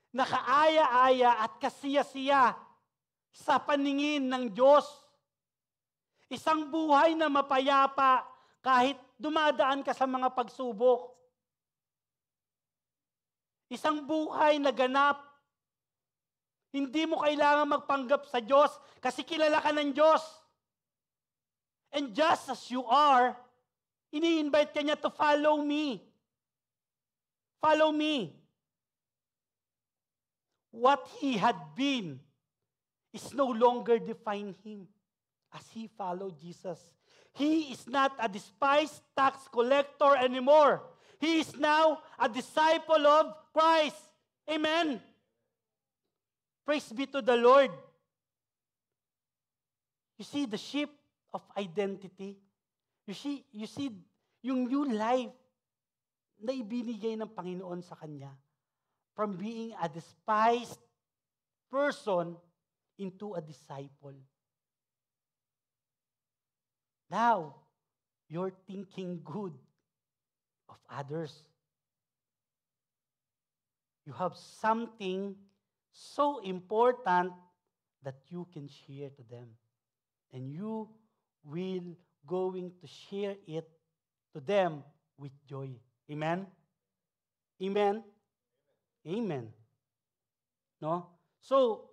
na kaaya-aya at kasiya-siya sa paningin ng Diyos. Isang buhay na mapayapa kahit dumadaan ka sa mga pagsubok. Isang buhay na ganap. Hindi mo kailangan magpanggap sa Diyos kasi kilala ka ng Diyos. And just as you are, ini-invite ka niya to follow me. Follow me. What he had been is no longer define him as he followed Jesus. He is not a despised tax collector anymore. He is now a disciple of Christ. Amen. Praise be to the Lord. You see the shift of identity. You see yung new life na ibinigay ng Panginoon sa kanya. From being a despised person into a disciple. Now, you're thinking good of others. You have something so important that you can share to them. And you will going to share it to them with joy. Amen? Amen? Amen. No? So,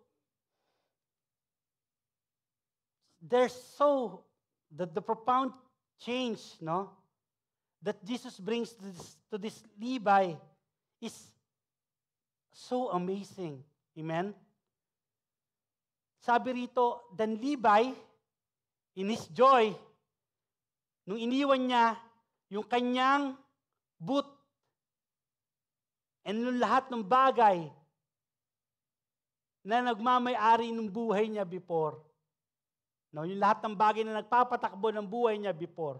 there's the profound change, no, that Jesus brings to this Levi is so amazing. Amen? Sabi rito, then Levi, in his joy, nung iniwan niya yung kanyang boot and yung lahat ng bagay na nagmamay-ari ng buhay niya before, no, yung lahat ng bagay na nagpapatakbo ng buhay niya before,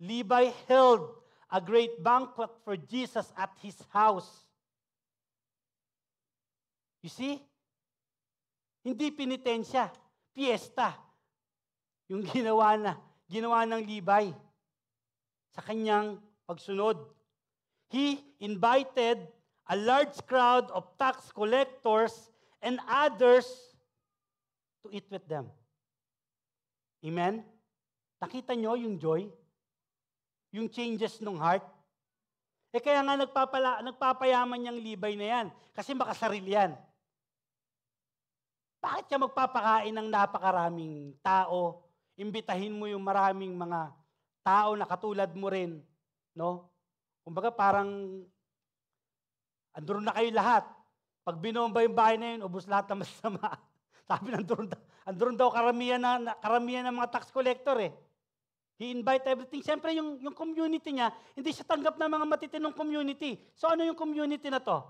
Levi held a great banquet for Jesus at his house. You see? Hindi penitensya, fiesta. Yung ginawa ng Levi sa kanyang pagsunod. He invited a large crowd of tax collectors and others to eat with them. Amen? Nakita nyo yung joy? Yung changes ng heart? Kaya nga nagpapayaman niyang Levi na yan. Kasi makasarili yan. Bakit siya magpapakain ng napakaraming tao? Imbitahin mo yung maraming mga tao na katulad mo rin. No? Kumbaga parang Andun na kayo lahat. Pag binomba yung bahay na yun, ubos lahat ng masama. Sabi na, andun daw karamihan ng mga tax collector eh. He invite everything. Siyempre, yung community niya, hindi siya tanggap ng mga matitinong community. So ano yung community na to?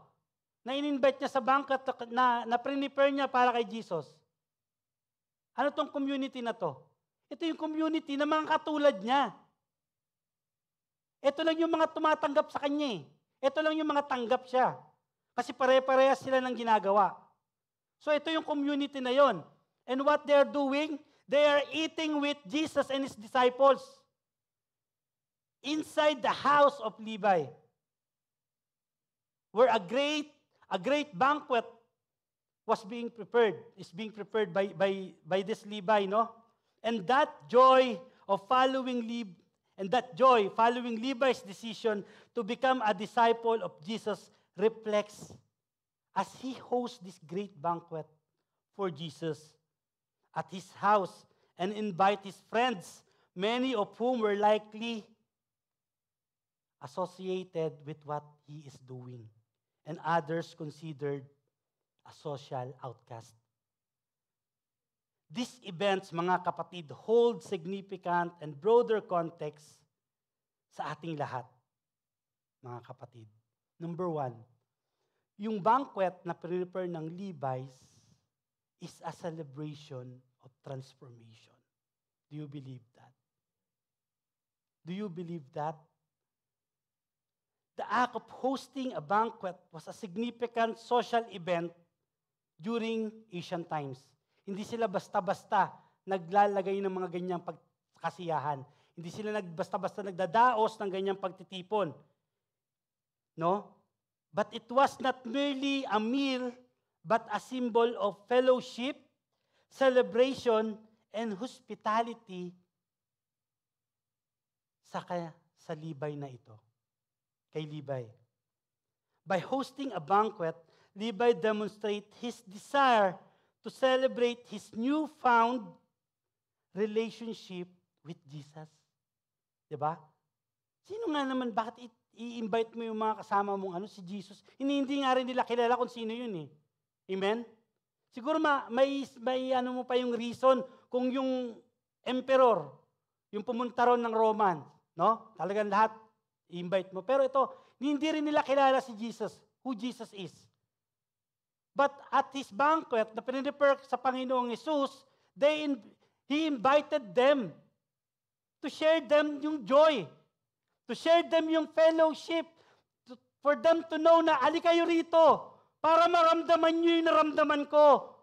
Na in-invite niya sa banquet na prepare niya para kay Jesus. Ano tong community na to? Ito yung community na mga katulad niya. Ito lang yung mga tumatanggap sa kanya eh. Ito lang yung mga tanggap siya. Kasi pare-parehas sila ng ginagawa. So ito yung community na yon. And what they're doing, they are eating with Jesus and His disciples inside the house of Levi, where a great banquet is being prepared by this Levi, no? And that joy following Levi's decision to become a disciple of Jesus reflects as he hosts this great banquet for Jesus at his house and invite his friends, many of whom were likely associated with what he is doing, and others considered a social outcast. These events, mga kapatid, hold significant and broader context sa ating lahat, mga kapatid. Number 1, yung banquet na prepare ng Levi's is a celebration of transformation. Do you believe that? Do you believe that? The act of hosting a banquet was a significant social event during ancient times. Hindi sila basta-basta naglalagay ng mga ganyang pagkasiyahan. Hindi sila basta-basta nagdadaos ng ganyang pagtitipon. No? But it was not merely a meal, but a symbol of fellowship, celebration, and hospitality sa Levi na ito. Kay Levi. By hosting a banquet, Levi demonstrates his desire to celebrate his newfound relationship with Jesus. Diba? Sino nga naman, bakit i-invite mo yung mga kasama mong si Jesus? Hindi nga rin nila kilala kung sino yun eh. Amen? Siguro may mo pa yung reason kung yung emperor, yung pumunta ron ng Roman, no? Talagang lahat i-invite mo. Pero ito, hindi rin nila kilala si Jesus, who Jesus is. But at his banquet na pinrepare sa Panginoong Jesus, he invited them to share them yung joy, to share them yung fellowship, for them to know na ali kayo rito para maramdaman nyo yung naramdaman ko.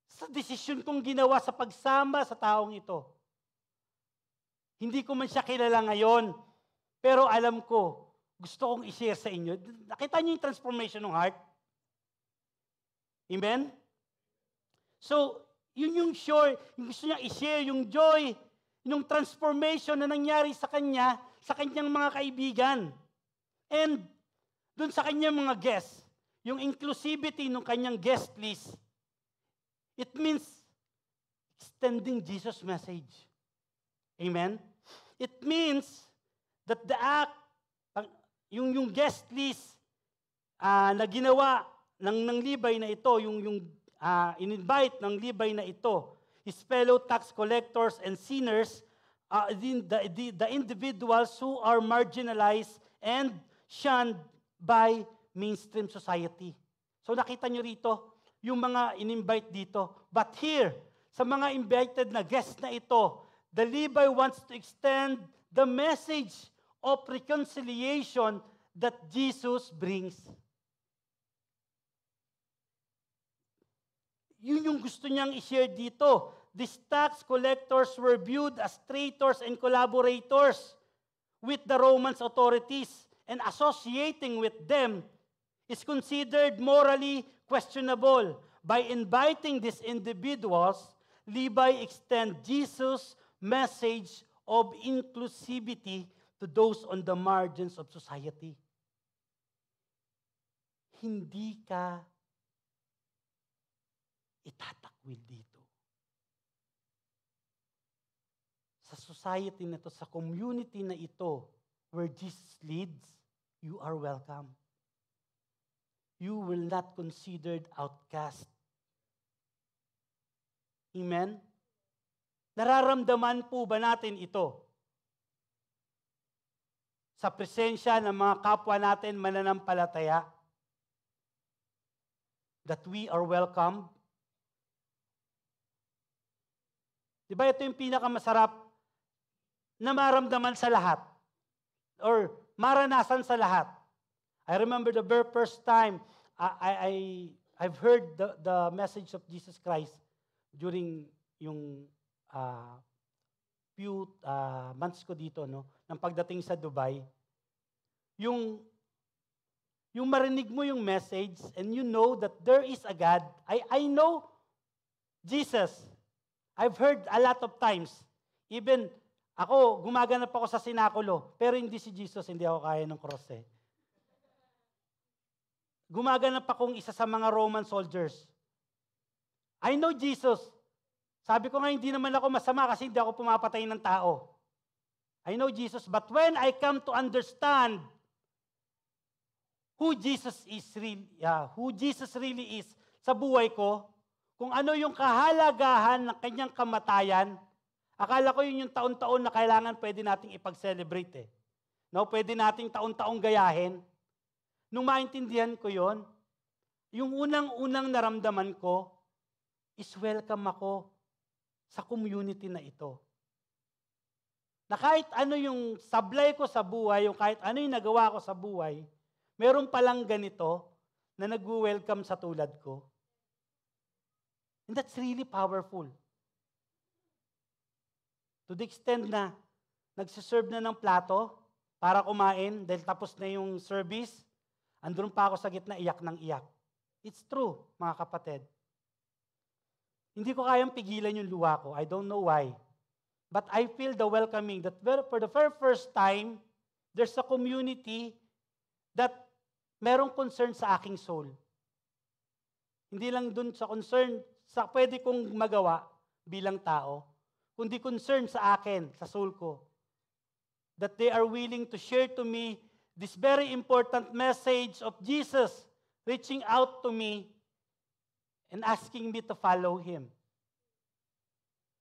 Sa desisyon kong ginawa sa pagsama sa taong ito. Hindi ko man siya kilala ngayon, pero alam ko, gusto kong i-share sa inyo. Nakita niyo yung transformation ng heart? Amen? So, yun yung gusto niya i-share, yung joy, yung transformation na nangyari sa kanya, sa kanyang mga kaibigan. And, dun sa kanyang mga guests, yung inclusivity ng kanyang guest list, it means extending Jesus' message. Amen? It means that the act, yung guest list na ginawa ng Levi na ito, yung in-invite ng Levi na ito, his fellow tax collectors and sinners, the individuals who are marginalized and shunned by mainstream society. So nakita nyo rito, yung mga in-invite dito. But here, sa mga invited na guests na ito, the Levi wants to extend the message of reconciliation that Jesus brings. Yun yung gusto niyang i-share dito. These tax collectors were viewed as traitors and collaborators with the Roman authorities, and associating with them is considered morally questionable. By inviting these individuals, Levi extends Jesus' message of inclusivity to those on the margins of society. Hindi ka itatakwil dito. Sa society na ito, sa community na ito, where Jesus leads, you are welcome. You will not considered outcast. Amen? Nararamdaman po ba natin ito? Sa presensya ng mga kapwa natin mananampalataya? That we are welcome? Di ba ito yung pinakamasarap na maramdaman sa lahat? Or maranasan sa lahat? I remember the very first time I've heard the message of Jesus Christ during yung few months ko dito, no, ng pagdating sa Dubai. Yung marinig mo yung message and you know that there is a God. I know Jesus. I've heard a lot of times. Even ako, gumaganap ako sa sinakulo. Pero hindi si Jesus, hindi ako kaya ng cross eh. Gumaganap akong isa sa mga Roman soldiers. I know Jesus. Sabi ko nga, hindi naman ako masama kasi hindi ako pumapatay ng tao. I know Jesus. But when I come to understand who Jesus really is sa buhay ko, kung ano yung kahalagahan ng kanyang kamatayan, akala ko yun yung taon-taon na kailangan pwede nating ipag-celebrate eh. No, pwede nating taon-taong gayahin. Nung maintindihan ko yon, yung unang-unang naramdaman ko is welcome ako sa community na ito. Na kahit ano yung sablay ko sa buhay, yung kahit ano yung nagawa ko sa buhay, meron palang ganito na nag-welcome sa tulad ko. And that's really powerful. To the extent na nagsiserve na ng plato para kumain dahil tapos na yung service, andun pa ako sa gitna, iyak ng iyak. It's true, mga kapatid. Hindi ko kayang pigilan yung luha ko. I don't know why. But I feel the welcoming that for the very first time, there's a community that merong concern sa aking soul. Hindi lang dun sa concern sa pwede kong magawa bilang tao, kundi concern sa akin, sa soul ko. That they are willing to share to me this very important message of Jesus reaching out to me and asking me to follow Him.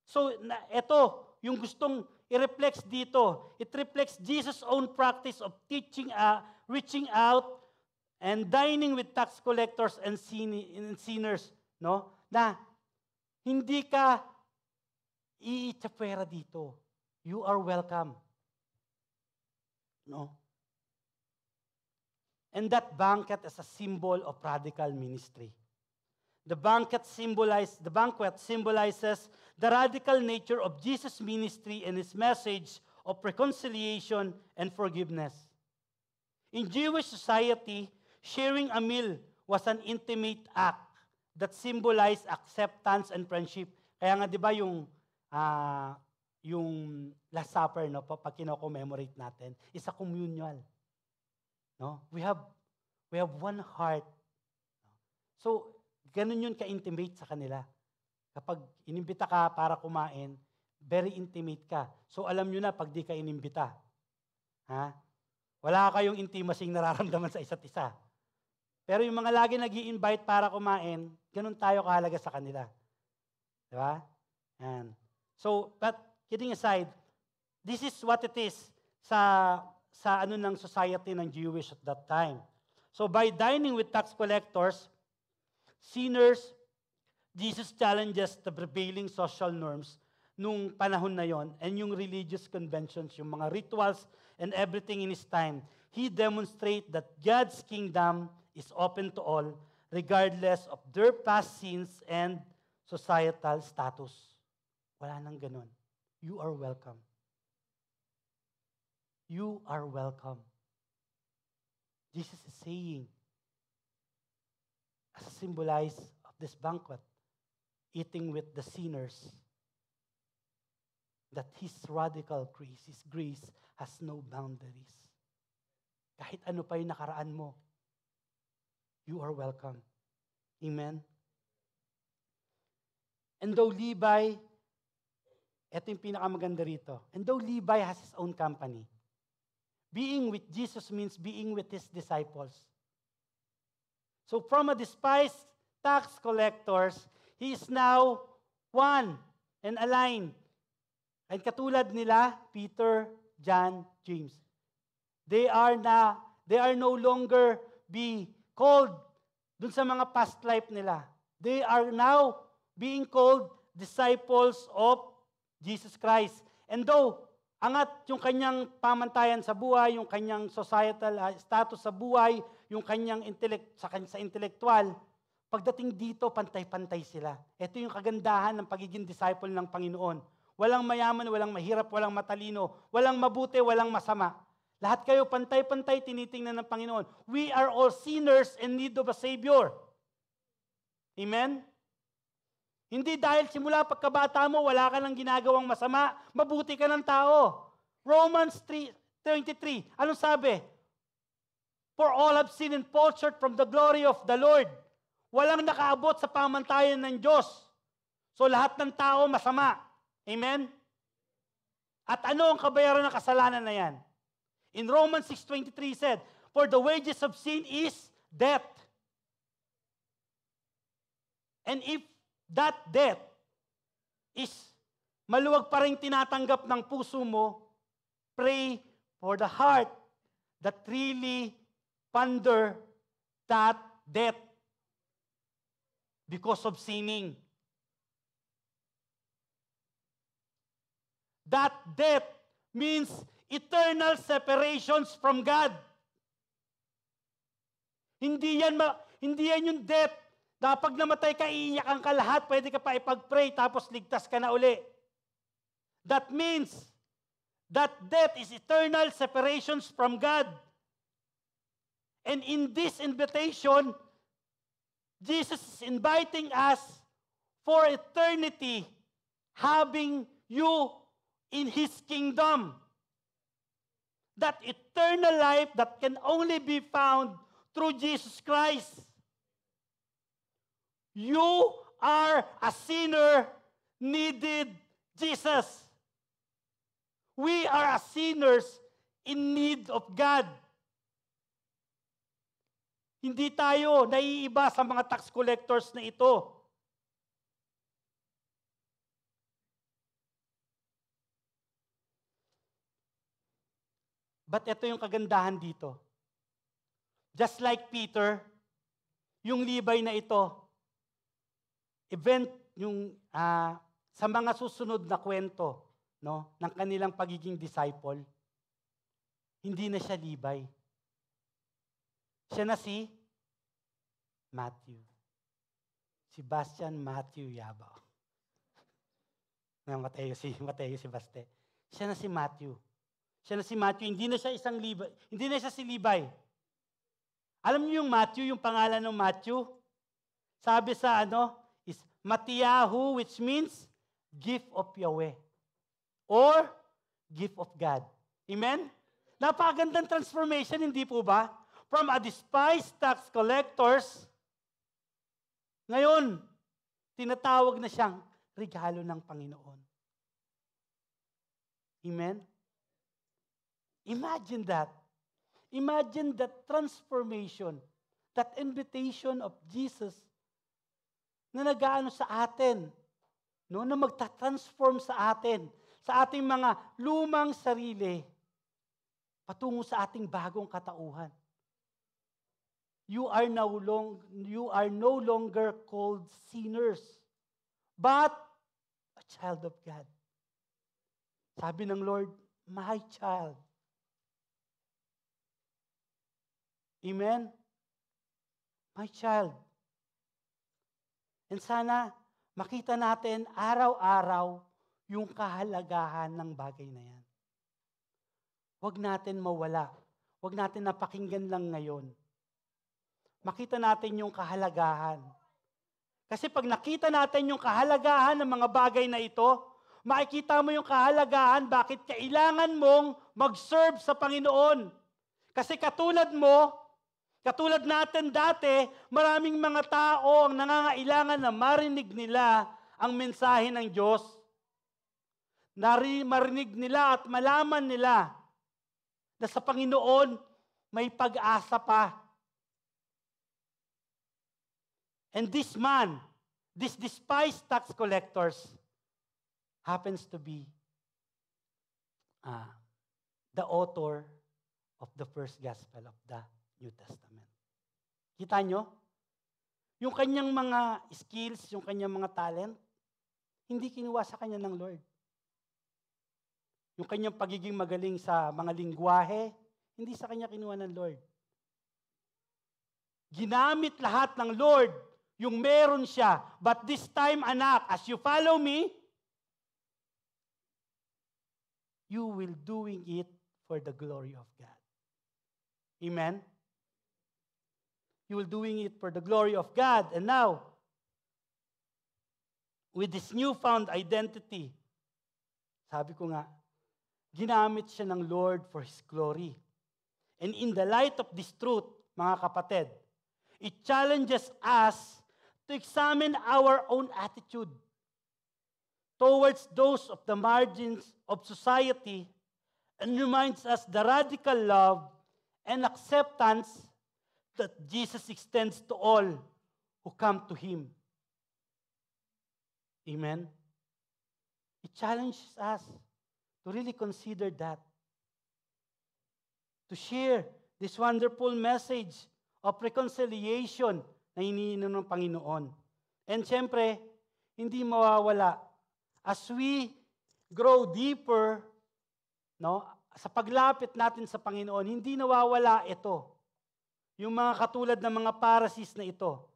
So, ito, yung gustong i-reflex dito, it reflects Jesus' own practice of teaching, reaching out, and dining with tax collectors and sinners, no? Na hindi ka iitsapwera dito. You are welcome. No? And that banquet is a symbol of radical ministry. The banquet symbolizes the radical nature of Jesus' ministry and His message of reconciliation and forgiveness. In Jewish society, sharing a meal was an intimate act that symbolized acceptance and friendship. Kaya nga 'di ba yung Last Supper, no, pag kino-commemorate natin, is a communal. No? We have one heart. So, ganun yun ka-intimate sa kanila. Kapag inimbita ka para kumain, very intimate ka. So, alam nyo na pag di ka inimbita. Ha? Wala kayong intimacy nararamdaman sa isa't isa. Pero yung mga lagi nag-i-invite para kumain, ganun tayo kahalaga sa kanila. Diba? And so, but kidding aside, this is what it is sa ano ng society ng Jewish at that time. So by dining with tax collectors, sinners, Jesus challenges the prevailing social norms nung panahon na yon and yung religious conventions, yung mga rituals and everything in His time. He demonstrates that God's kingdom is open to all regardless of their past sins and societal status. Wala nang ganun. You are welcome. You are welcome. Jesus is saying, as a symbolize of this banquet, eating with the sinners, that His radical grace, His grace has no boundaries. Kahit ano pa yung nakaraan mo, you are welcome. Amen? And though Levi, ito yung pinakamaganda rito, and though Levi has his own company, being with Jesus means being with His disciples. So from a despised tax collectors, he is now one and aligned. And katulad nila, Peter, John, James. They are no longer be called dun sa mga past life nila. They are now being called disciples of Jesus Christ. And though angat yung kanyang pamantayan sa buhay, yung kanyang societal status sa buhay, yung kanyang sa intelektual, pagdating dito, pantay-pantay sila. Ito yung kagandahan ng pagiging disciple ng Panginoon. Walang mayaman, walang mahirap, walang matalino, walang mabuti, walang masama. Lahat kayo pantay-pantay tinitingnan ng Panginoon. We are all sinners in need of a Savior. Amen? Hindi dahil simula pagkabata mo, wala ka nang ginagawang masama, mabuti ka ng tao. Romans 3:23, anong sabi? For all have sinned and fall short from the glory of the Lord. Walang nakaabot sa pamantayan ng Diyos. So lahat ng tao masama. Amen? At ano ang kabayaran ng kasalanan na yan? In Romans 6:23 said, for the wages of sin is death. And if that death is maluwag pa rin tinatanggap ng puso mo, pray for the heart that really ponder that death because of sinning. That death means eternal separations from God. Hindi yan yung death na pag namatay ka, iiyakan ka lahat, pwede ka pa ipag-pray, tapos ligtas ka na uli. That means that death is eternal separations from God. And in this invitation, Jesus is inviting us for eternity, having you in His kingdom. That eternal life that can only be found through Jesus Christ. You are a sinner, needed Jesus. We are a sinners in need of God. Hindi tayo naiiba sa mga tax collectors na ito. But ito yung kagandahan dito. Just like Peter, yung Levi na ito, event yung sa mga susunod na kwento, no, ng kanilang pagiging disciple, hindi na siya Levi. Siya na si Matthew. Sebastian Matthew Yabao. Mateo si Baste. Siya na si Matthew. Siya na si Matthew, hindi na siya isang Levi, hindi na siya si Levi. Alam niyo yung Matthew, yung pangalan ng Matthew? Sabi sa is Mattiyahu, which means gift of Yahweh or gift of God. Amen? Napakagandang transformation, hindi po ba? From a despised tax collectors, ngayon, tinatawag na siyang regalo ng Panginoon. Amen? Imagine that. Imagine that transformation, that invitation of Jesus na nag-aano sa atin, no, na magta-transform sa atin, sa ating mga lumang sarili, patungo sa ating bagong katauhan. You are no longer called sinners, but a child of God. Sabi ng Lord, my child. Amen? My child. And sana makita natin araw-araw yung kahalagahan ng bagay na yan. Huwag natin mawala. Huwag natin napakinggan lang ngayon. Makita natin yung kahalagahan. Kasi pag nakita natin yung kahalagahan ng mga bagay na ito, makikita mo yung kahalagahan bakit kailangan mong mag-serve sa Panginoon. Kasi katulad natin dati, maraming mga tao ang nangangailangan na marinig nila ang mensahe ng Diyos. Marinig nila at malaman nila na sa Panginoon may pag-asa pa. And this man, this despised tax collectors, happens to be the author of the first gospel of the New Testament. Kita nyo? Yung kanyang mga skills, yung kanyang mga talent, hindi kinuha sa kanya ng Lord. Yung kanyang pagiging magaling sa mga lingwahe, hindi sa kanya kinuha ng Lord. Ginamit lahat ng Lord yung meron siya. But this time, anak, as you follow me, you will doing it for the glory of God. Amen? You will doing it for the glory of God. And now, with this newfound identity, sabi ko nga, ginamit siya ng Lord for His glory. And in the light of this truth, mga kapatid, it challenges us to examine our own attitude towards those of the margins of society and reminds us the radical love and acceptance that Jesus extends to all who come to Him. Amen? It challenges us to really consider that. To share this wonderful message of reconciliation na iniinom ng Panginoon. And siyempre, hindi mawawala. As we grow deeper, no, sa paglapit natin sa Panginoon, hindi nawawala ito. Yung mga katulad ng mga Pharisees na ito.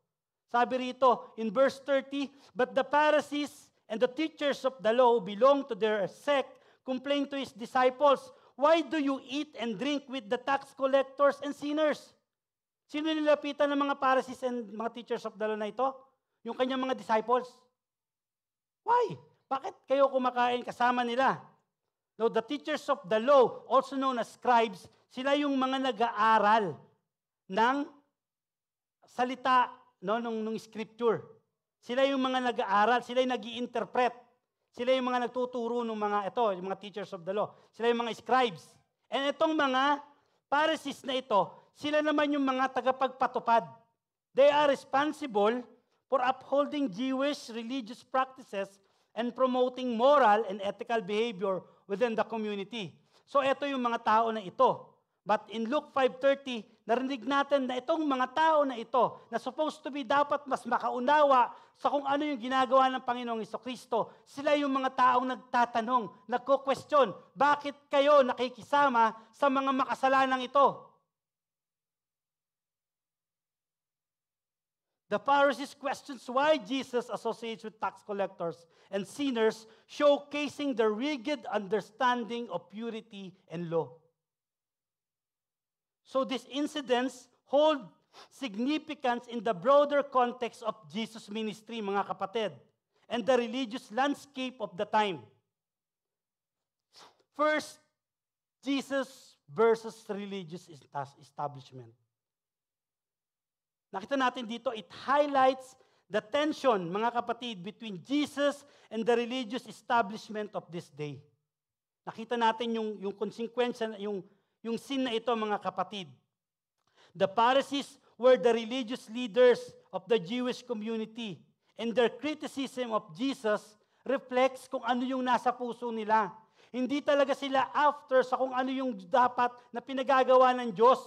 Sabi rito, in verse 30, but the Pharisees and the teachers of the law who belong to their sect complained to His disciples, why do you eat and drink with the tax collectors and sinners? Sino nilapitan ng mga Pharisees and mga teachers of the law na ito? Yung kanyang mga disciples. Why? Bakit kayo kumakain kasama nila? No, the teachers of the law, also known as scribes, sila yung mga nag-aaral ng salita, no, nung scripture. Sila yung mga nag-aaral, sila yung nag-i-interpret. Sila yung mga nagtuturo ng mga ito, yung mga teachers of the law. Sila yung mga scribes. And itong mga Pharisees na ito, sila naman yung mga tagapagpatupad. They are responsible for upholding Jewish religious practices and promoting moral and ethical behavior within the community. So ito yung mga tao na ito. But in Luke 5:30, narinig natin na itong mga tao na ito, na supposed to be dapat mas makaunawa sa kung ano yung ginagawa ng Panginoong Jesucristo, sila yung mga taong nagtatanong, nagko-question, bakit kayo nakikisama sa mga makasalanang ito? The Pharisees questions why Jesus associates with tax collectors and sinners, showcasing the rigid understanding of purity and law. So these incidents hold significance in the broader context of Jesus' ministry, mga kapatid, and the religious landscape of the time. First, Jesus versus religious establishment. Nakita natin dito, it highlights the tension, mga kapatid, between Jesus and the religious establishment of this day. Nakita natin yung konsekwensya, yung sin na ito, mga kapatid. The Pharisees were the religious leaders of the Jewish community, and their criticism of Jesus reflects kung ano yung nasa puso nila. Hindi talaga sila after sa kung ano yung dapat na pinagagawa ng Diyos.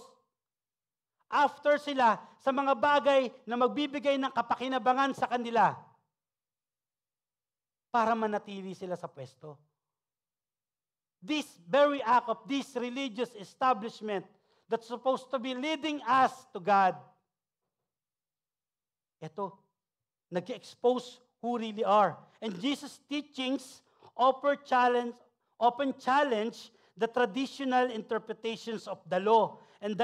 After sila sa mga bagay na magbibigay ng kapakinabangan sa kanila para manatili sila sa pwesto. This very act of this religious establishment that's supposed to be leading us to God, ito, nag-expose who really are. And Jesus' teachings often challenge the traditional interpretations of the law and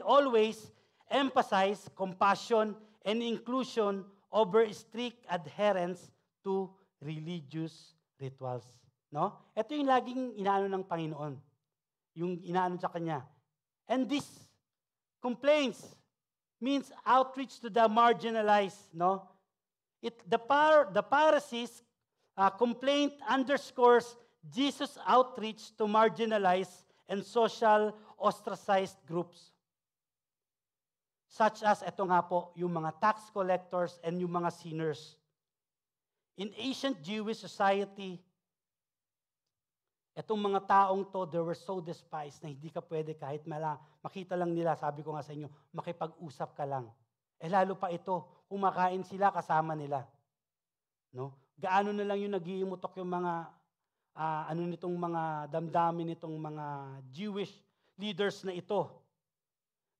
always emphasize compassion and inclusion over strict adherence to religious rituals. No? Ito yung laging inaano ng Panginoon. Yung inaano sa Kanya. And this complaints means outreach to the marginalized. No? The Pharisees' complaint underscores Jesus' outreach to marginalized and social ostracized groups. Such as, eto nga po, yung mga tax collectors and yung mga sinners. In ancient Jewish society, etong mga taong to, they were so despised na hindi ka pwede kahit makita lang nila, sabi ko nga sa inyo, makipag-usap ka lang. Lalo pa ito, kumakain sila kasama nila. No? Gaano na lang yung nag-iimutok yung mga, nitong mga damdamin nitong mga Jewish leaders na ito.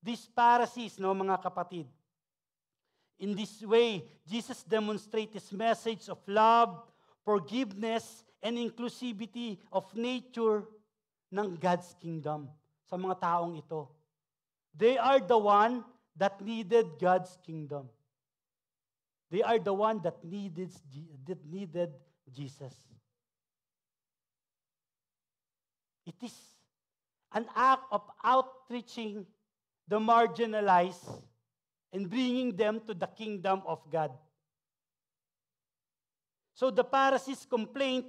These Pharisees, no, mga kapatid, in this way, Jesus demonstrates His message of love, forgiveness, and inclusivity of nature ng God's kingdom sa mga taong ito. They are the one that needed God's kingdom. They are the one that needed Jesus. It is an act of outreaching the marginalized and bringing them to the kingdom of God. So the Pharisees' complaint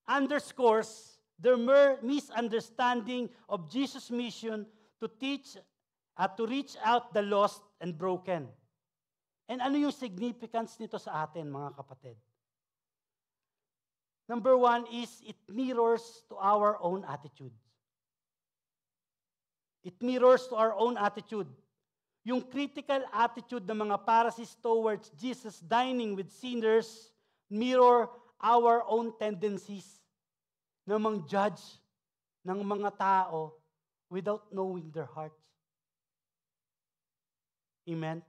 underscores their misunderstanding of Jesus' mission to teach, to reach out the lost and broken. And ano yung significance nito sa atin, mga kapatid? Number one is it mirrors to our own attitude. It mirrors to our own attitude. Yung critical attitude ng mga Pharisees towards Jesus dining with sinners mirror our own tendencies na mang-judge ng mga tao without knowing their hearts. Amen?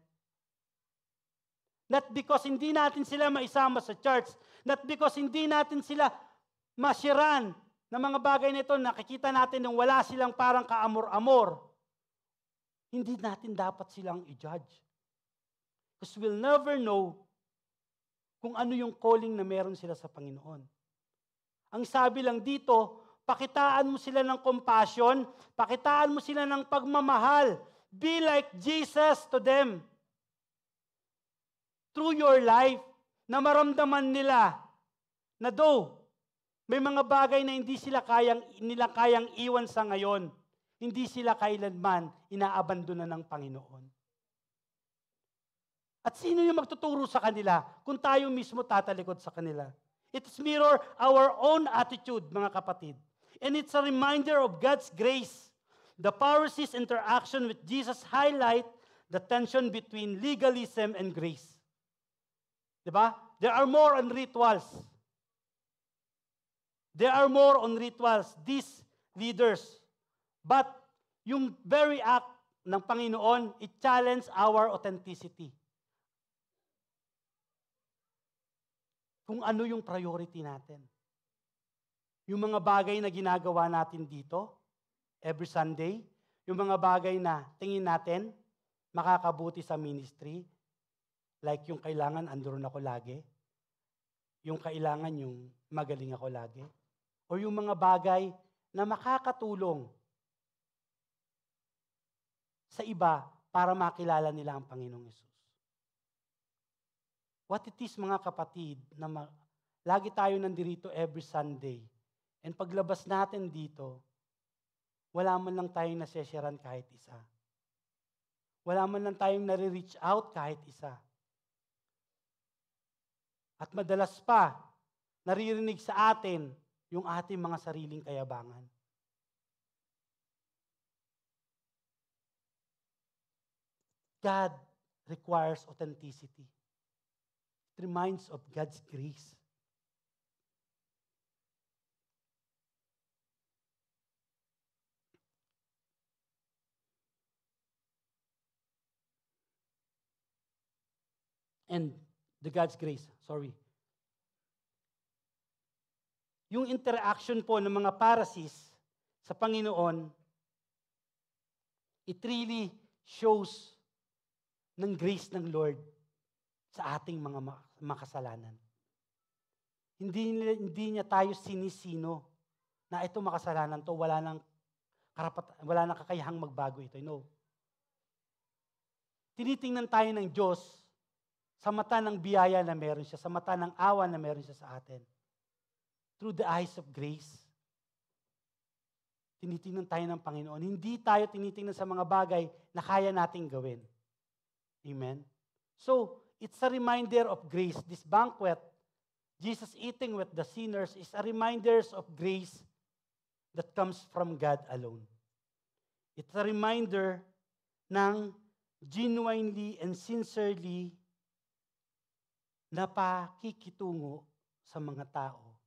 Not because hindi natin sila maisama sa church, not because hindi natin sila masyaran ng mga bagay nito, nakikita natin nung wala silang parang kaamor-amor. Hindi natin dapat silang i-judge. Because we'll never know kung ano yung calling na meron sila sa Panginoon. Ang sabi lang dito, pakitaan mo sila ng compassion, pakitaan mo sila ng pagmamahal. Be like Jesus to them. Through your life, na maramdaman nila na though may mga bagay na hindi nila kayang iwan sa ngayon, hindi sila kailanman inaabandona ng Panginoon. At sino yung magtuturo sa kanila kung tayo mismo tatalikod sa kanila? It's mirror our own attitude, mga kapatid. And it's a reminder of God's grace. The Pharisees' interaction with Jesus highlight the tension between legalism and grace. Diba? There are more on rituals. There are more on rituals, these leaders. But yung very act ng Panginoon, it challenges our authenticity. Kung ano yung priority natin. Yung mga bagay na ginagawa natin dito, every Sunday, yung mga bagay na tingin natin, makakabuti sa ministry, like yung kailangan andun ako lagi, yung kailangan yung magaling ako lagi, o yung mga bagay na makakatulong sa iba para makilala nila ang Panginoong Hesus. What it is, mga kapatid, na lagi tayo nandito every Sunday, and paglabas natin dito, wala man lang tayong nasesharan kahit isa. Wala man lang tayong nare-reach out kahit isa. At madalas pa, naririnig sa atin yung ating mga sariling kayabangan. God requires authenticity. It reminds of God's grace. And the God's grace, yung interaction po ng mga Pharisees sa Panginoon, it really shows ng grace ng Lord sa ating mga makasalanan. Hindi niya tayo sinisino na ito makasalanan to, wala nang kakayahang magbago ito. No. Tinitingnan tayo ng Diyos sa mata ng biyaya na meron siya, sa mata ng awa na meron siya sa atin. Through the eyes of grace. tinitingnan tayo ng Panginoon. Hindi tayo tinitingnan sa mga bagay na kaya nating gawin. Amen? So, it's a reminder of grace. This banquet, Jesus eating with the sinners, is a reminder of grace that comes from God alone. It's a reminder ng genuinely and sincerely na pakikitungo sa mga tao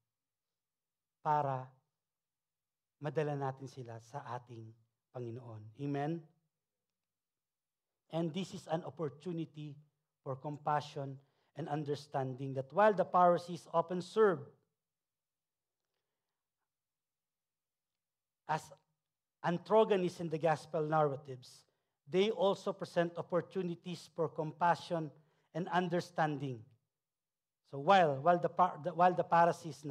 para madala natin sila sa ating Panginoon. Amen? And this is an opportunity for compassion and understanding that while the Pharisees often serve as antagonists in the gospel narratives, they also present opportunities for compassion and understanding. So while the Pharisees,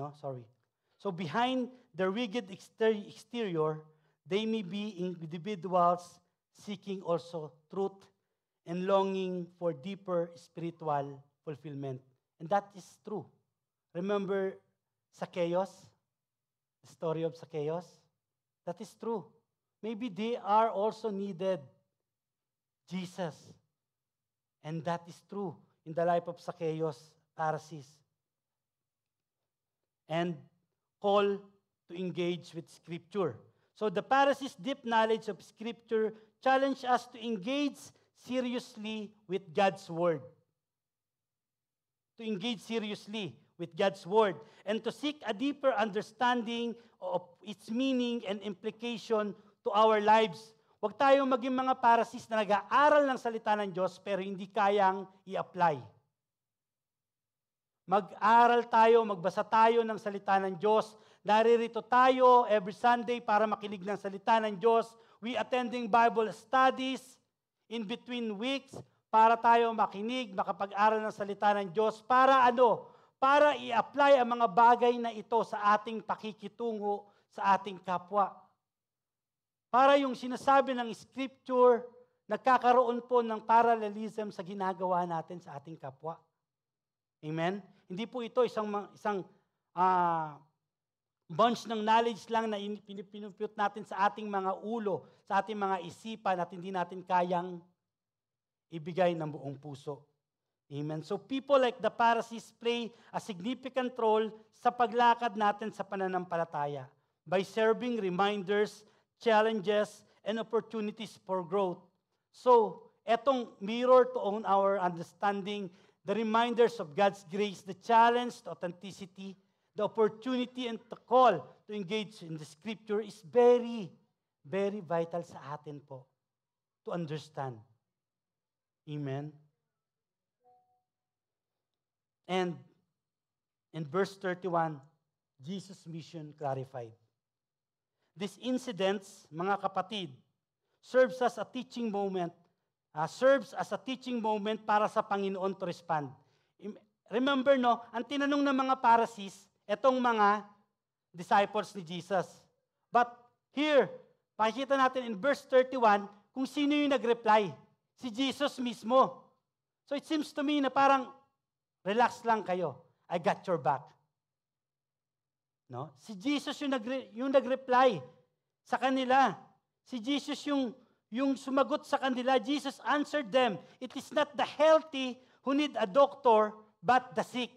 so behind the rigid exterior, they may be individuals seeking also truth and longing for deeper spiritual fulfillment. And that is true. Remember Zacchaeus? The story of Zacchaeus? That is true. Maybe they are also needed Jesus. And that is true in the life of Zacchaeus, Pharisees. And call to engage with Scripture. So the Pharisees' deep knowledge of Scripture challenge us to engage seriously with God's Word. To engage seriously with God's Word and to seek a deeper understanding of its meaning and implication to our lives. Huwag tayong maging mga Pharisees na nag-aaral ng salita ng Diyos pero hindi kayang i-apply. Mag-aral tayo, magbasa tayo ng salita ng Diyos. Naririto tayo every Sunday para makinig ng salita ng Diyos. We attending Bible studies in between weeks para tayo makinig, makapag-aral ng salita ng Diyos. Para ano? Para i-apply ang mga bagay na ito sa ating pakikitungo sa ating kapwa. Para yung sinasabi ng Scripture, nagkakaroon po ng parallelism sa ginagawa natin sa ating kapwa. Amen? Hindi po ito isang bunch ng knowledge lang na pinuput natin sa ating mga ulo, sa ating mga isipan at hindi natin kayang ibigay ng buong puso. Amen? So people like the Pharisees play a significant role sa paglakad natin sa pananampalataya by serving reminders, challenges, and opportunities for growth. So, etong mirror to own our understanding, the reminders of God's grace, the challenge to authenticity, the opportunity and the call to engage in the Scripture is very, very vital sa atin po to understand. Amen? And in verse 31, Jesus' mission clarified. These incidents, mga kapatid, serves as a teaching moment para sa Panginoon to respond. Remember, ang tinanong ng mga Pharisees, etong mga disciples ni Jesus. But here, pakikita natin in verse 31, kung sino yung nag-reply. Si Jesus mismo. So it seems to me na parang, relax lang kayo. I got your back. No? Si Jesus yung nag-reply sa kanila. Si Jesus yung sumagot sa kanila. Jesus answered them, it is not the healthy who need a doctor, but the sick.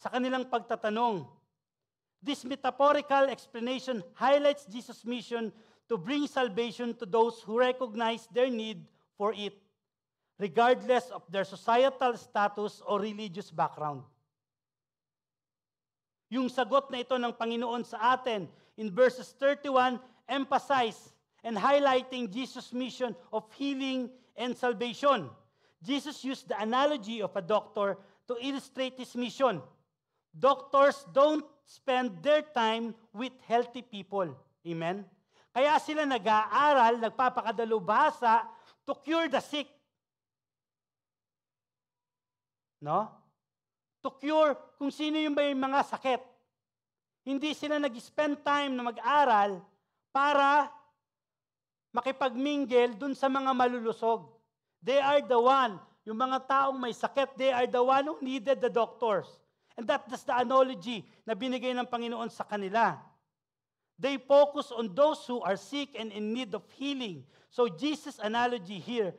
Sa kanilang pagtatanong, this metaphorical explanation highlights Jesus' mission to bring salvation to those who recognize their need for it, regardless of their societal status or religious background. Yung sagot na ito ng Panginoon sa atin in verses 31 emphasize and highlighting Jesus' mission of healing and salvation. Jesus used the analogy of a doctor to illustrate his mission. Doctors don't spend their time with healthy people. Amen? Kaya sila nag-aaral, nagpapakadalubhasa to cure the sick. No? To cure kung sino yung may mga sakit. Hindi sila nag-spend time na mag-aral para makipagmingle dun sa mga malulusog. They are the one, yung mga taong may sakit, they are the one who needed the doctors. And that's the analogy na binigay ng Panginoon sa kanila. They focus on those who are sick and in need of healing. So Jesus' analogy here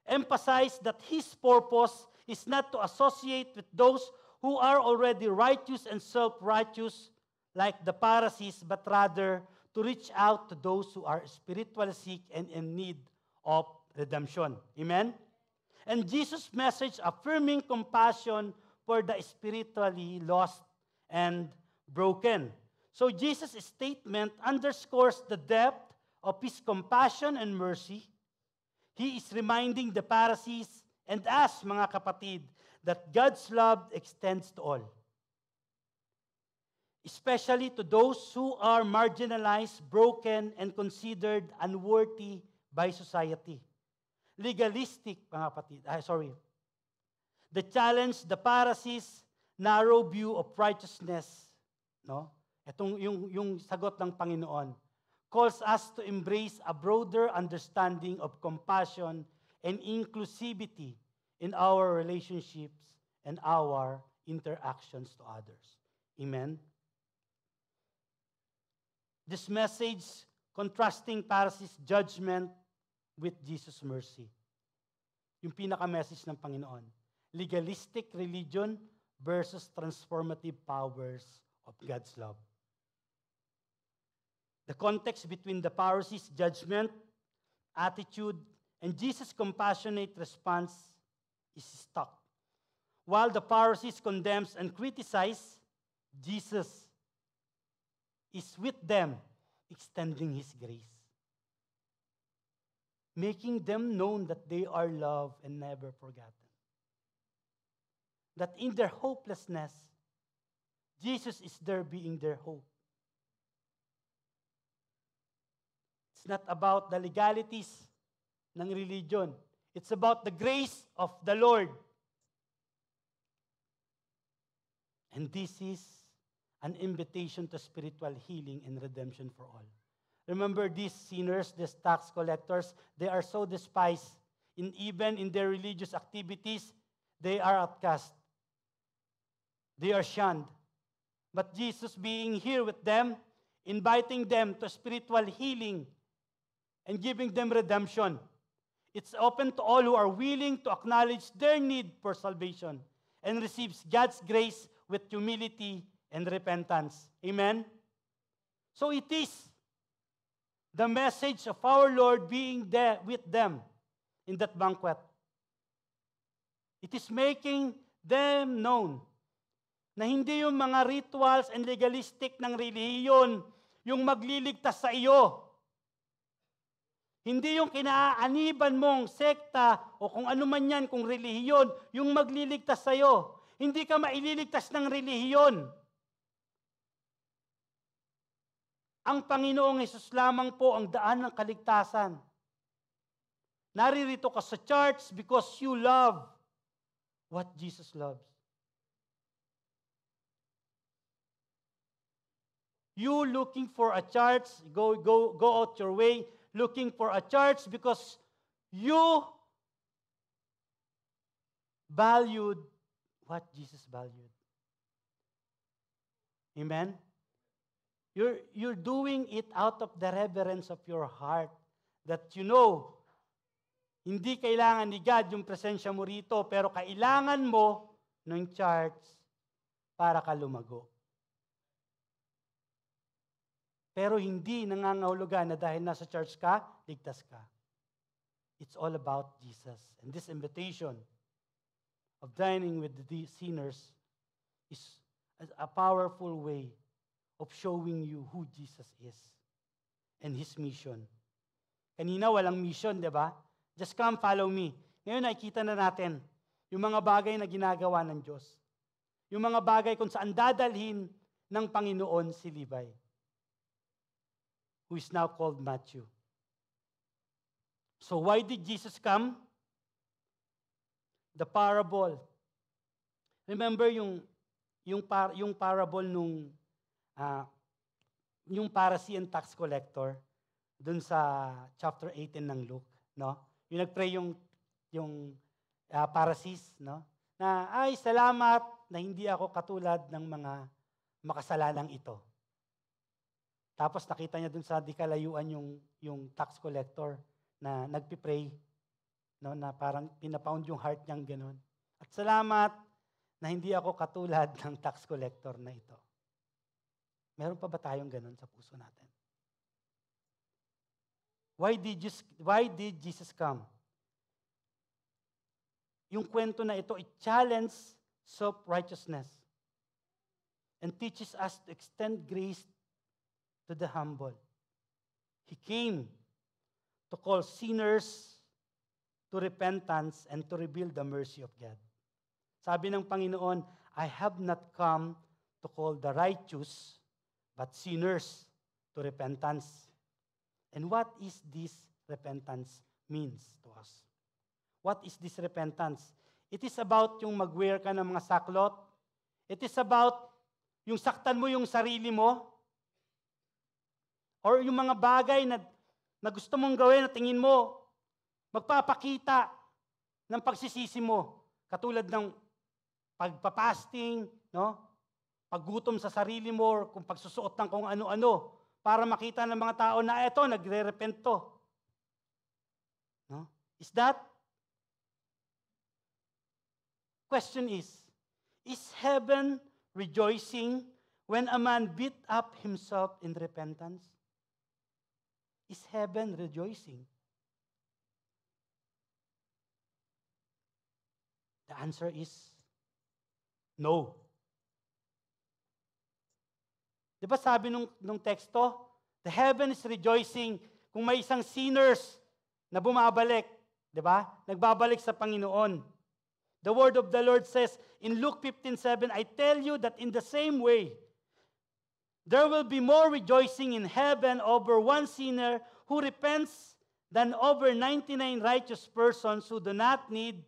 emphasized that his purpose is not to associate with those who are already righteous and self-righteous like the Pharisees, but rather to reach out to those who are spiritually sick and in need of redemption. Amen? And Jesus' message affirming compassion for the spiritually lost and broken. So Jesus' statement underscores the depth of his compassion and mercy. He is reminding the Pharisees and us, mga kapatid, that God's love extends to all, especially to those who are marginalized, broken, and considered unworthy by society. Legalistic, mga kapatid, the challenge the Pharisees' narrow view of righteousness, no? Itong yung sagot ng Panginoon calls us to embrace a broader understanding of compassion and inclusivity in our relationships and our interactions to others. Amen? This message contrasting Pharisees' judgment with Jesus' mercy. Yung pinaka-message ng Panginoon. Legalistic religion versus transformative powers of God's love. The context between the Pharisees' judgment, attitude, and Jesus' compassionate response is stuck. While the Pharisees condemns and criticize, Jesus is with them, extending his grace, making them known that they are loved and never forgotten. That in their hopelessness, Jesus is there being their hope. It's not about the legalities ng religion. It's about the grace of the Lord. And this is an invitation to spiritual healing and redemption for all. Remember these sinners, these tax collectors, they are so despised. Even in their religious activities, they are outcast. They are shunned. But Jesus being here with them, inviting them to spiritual healing and giving them redemption. It's open to all who are willing to acknowledge their need for salvation and receives God's grace with humility and repentance. Amen? So it is the message of our Lord being there with them in that banquet. It is making them known na hindi yung mga rituals and legalistic ng relihiyon yung magliligtas sa iyo. Hindi yung kinaaniban mong sekta o kung ano man yan, kung relihiyon, yung magliligtas sa iyo. Hindi ka maililigtas ng relihiyon. Ang Panginoong Hesus lamang po ang daan ng kaligtasan. Naririto ka sa church because you love what Jesus loves. You looking for a church, go out your way, looking for a church because you valued what Jesus valued. Amen? You're doing it out of the reverence of your heart that you know, hindi kailangan ni God yung presensya mo rito, pero kailangan mo ng church para ka lumago. Pero hindi nangangahulugan na dahil nasa church ka, ligtas ka. It's all about Jesus. And this invitation of dining with the sinners is a powerful way of showing you who Jesus is and His mission. Kanina walang mission, di ba? Just come, follow me. Ngayon nakikita na natin yung mga bagay na ginagawa ng Diyos. Yung mga bagay kung saan dadalhin ng Panginoon si Levi, who is now called Matthew. So why did Jesus come? The parable. Remember yung parable nung yung Pharisee and tax collector dun sa chapter 18 ng Luke, no? Yung nagpray yung Pharisees, no? Na ay salamat na hindi ako katulad ng mga makasalanang ito. Tapos nakita niya dun sa di kalayuan yung tax collector na nagpipray, no, na parang pinapound yung heart niyang ganun. At salamat na hindi ako katulad ng tax collector na ito. Meron pa ba tayong ganun sa puso natin? Why did Jesus come? Yung kwento na ito, it challenges self-righteousness and teaches us to extend grace to the humble. He came to call sinners to repentance and to reveal the mercy of God. Sabi ng Panginoon, I have not come to call the righteous, but sinners to repentance. And what is this repentance means to us? What is this repentance? It is about yung mag-wear ka ng mga saklot. It is about yung saktan mo yung sarili mo. Or yung mga bagay na gusto mong gawin na tingin mo, magpapakita ng pagsisisi mo. Katulad ng pagpapasting, no? Paggutom sa sarili mo, or kung pagsusuot ng kung ano-ano, para makita ng mga tao na eto, nagre-repent to. No? Is that? Question is heaven rejoicing when a man beat up himself in repentance? Is heaven rejoicing? The answer is no. Di ba sabi nung teksto, the heaven is rejoicing kung may isang sinners na bumabalik. Di ba? Nagbabalik sa Panginoon. The word of the Lord says in Luke 15:7, I tell you that in the same way, there will be more rejoicing in heaven over one sinner who repents than over 99 righteous persons who do not need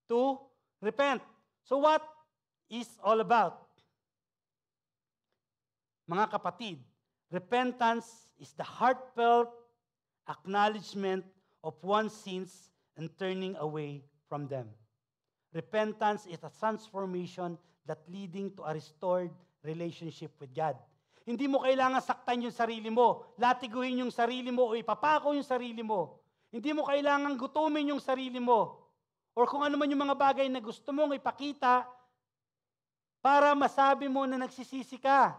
to repent. So what is all about? Mga kapatid, repentance is the heartfelt acknowledgement of one's sins and turning away from them. Repentance is a transformation that leading to a restored relationship with God. Hindi mo kailangan saktan yung sarili mo, latiguhin yung sarili mo, o ipapako yung sarili mo. Hindi mo kailangan gutumin yung sarili mo. Or kung ano man yung mga bagay na gusto mong ipakita para masabi mo na nagsisisi ka.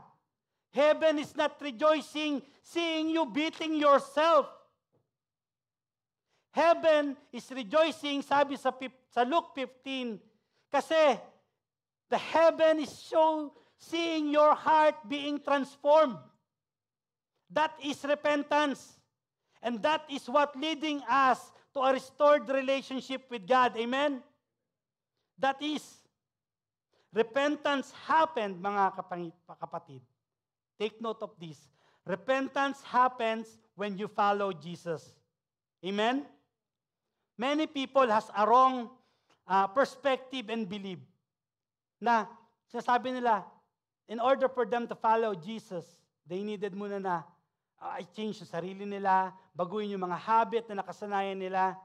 Heaven is not rejoicing seeing you beating yourself. Heaven is rejoicing, sabi sa Luke 15, kasi the heaven is seeing your heart being transformed. That is repentance. And that is what leading us to a restored relationship with God. Amen? That is. Repentance happened, mga kapatid. Take note of this. Repentance happens when you follow Jesus. Amen? Many people has a wrong perspective and belief na sinasabi nila, in order for them to follow Jesus, they needed muna na i-change yung sarili nila, baguhin yung mga habit na nakasanayan nila,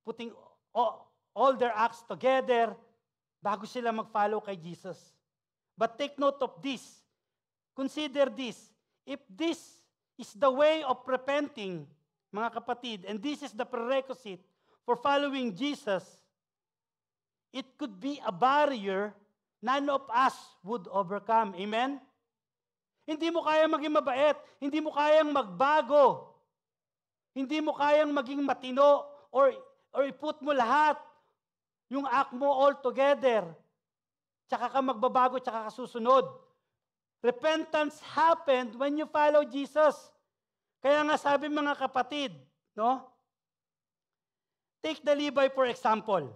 putting all their acts together bago sila mag-follow kay Jesus. But take note of this. Consider this. If this is the way of repenting, mga kapatid, and this is the prerequisite for following Jesus, it could be a barrier none of us would overcome. Amen? Hindi mo kayang maging mabait. Hindi mo kayang magbago. Hindi mo kayang maging matino or iput mo lahat yung act mo all together. Tsaka ka magbabago, tsaka ka susunod. Repentance happened when you follow Jesus. Kaya nga sabi mga kapatid, no? Take the Levi for example.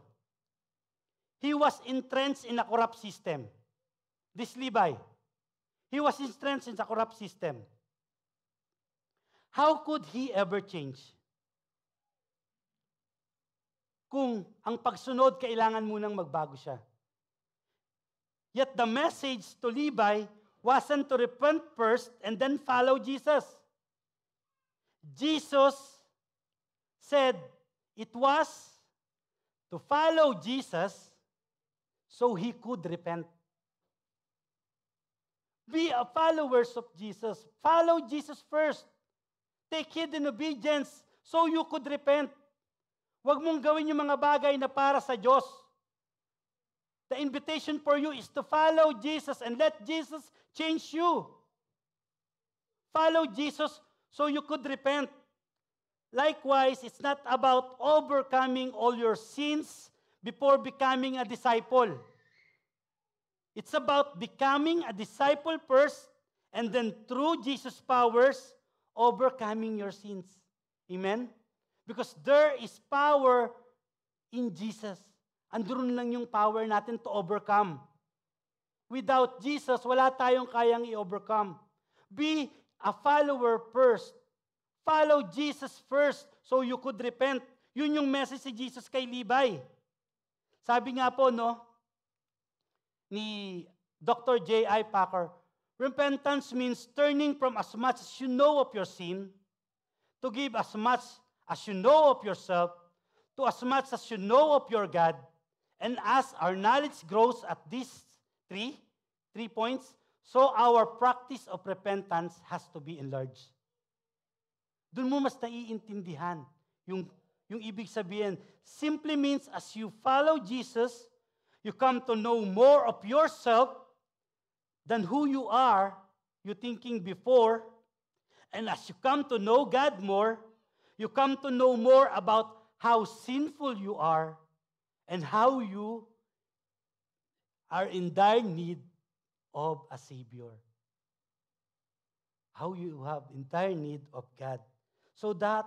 He was entrenched in a corrupt system. This Levi, he was entrenched in a corrupt system. How could he ever change? Kung ang pagsunod, kailangan munang magbago siya. Yet the message to Levi wasn't to repent first and then follow Jesus. Jesus said it was to follow Jesus so he could repent. Be a followers of Jesus. Follow Jesus first. Take heed in obedience so you could repent. Huwag mong gawin yung mga bagay na para sa Diyos. The invitation for you is to follow Jesus and let Jesus change you. Follow Jesus so you could repent. Likewise, it's not about overcoming all your sins before becoming a disciple. It's about becoming a disciple first and then through Jesus' powers, overcoming your sins. Amen? Because there is power in Jesus. Andun lang yung power natin to overcome. Without Jesus, wala tayong kayang i-overcome. Be a follower first. Follow Jesus first so you could repent. Yun yung message si Jesus kay Levi. Sabi nga po, no, ni Dr. J.I. Packer, repentance means turning from as much as you know of your sin to give as much as you know of yourself to as much as you know of your God. And as our knowledge grows at these three points, so our practice of repentance has to be enlarged. Doon mo mas naiintindihan yung ibig sabihin. Simply means as you follow Jesus, you come to know more of yourself than who you are, you thinking before. And as you come to know God more, you come to know more about how sinful you are and how you are in dire need of a Savior. How you have entire need of God. So that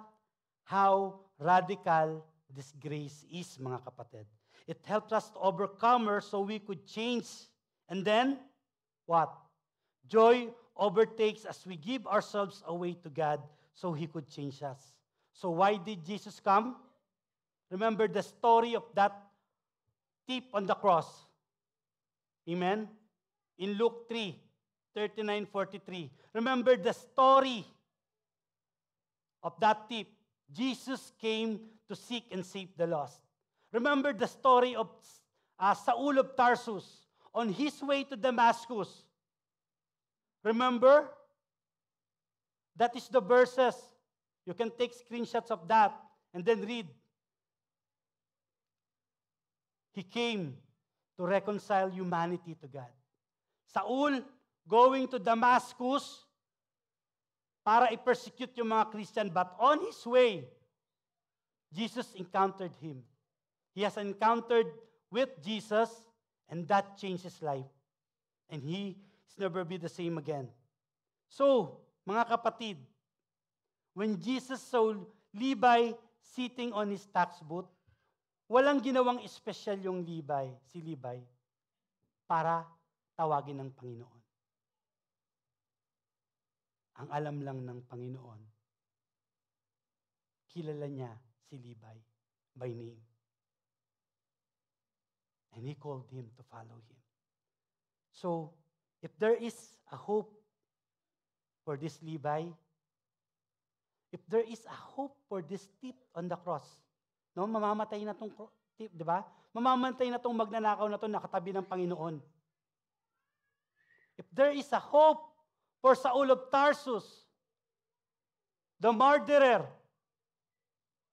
how radical this grace is, mga kapatid. It helps us to overcome her so we could change. And then, what? Joy overtakes as we give ourselves away to God so He could change us. So why did Jesus come? Remember the story of that thief on the cross. Amen? In Luke 3:39-43. Remember the story of that thief. Jesus came to seek and save the lost. Remember the story of Saul of Tarsus on his way to Damascus. Remember? That is the verses. You can take screenshots of that and then read. He came to reconcile humanity to God. Saul going to Damascus para i-persecute yung mga Christian, but on his way, Jesus encountered him. He has encountered with Jesus, and that changed his life. And he is never be the same again. So, mga kapatid, when Jesus saw Levi sitting on his tax booth, walang ginawang espesyal yung si Levi, para tawagin ng Panginoon. Ang alam lang ng Panginoon, kilala niya si Levi by name. And He called him to follow him. So, if there is a hope for this Levi, if there is a hope for this thief on the cross, no, mamamatay na tong thief, di ba? Mamamatay na tong magnanakaw na to nakatabi ng Panginoon. If there is a hope for Saul of Tarsus, the murderer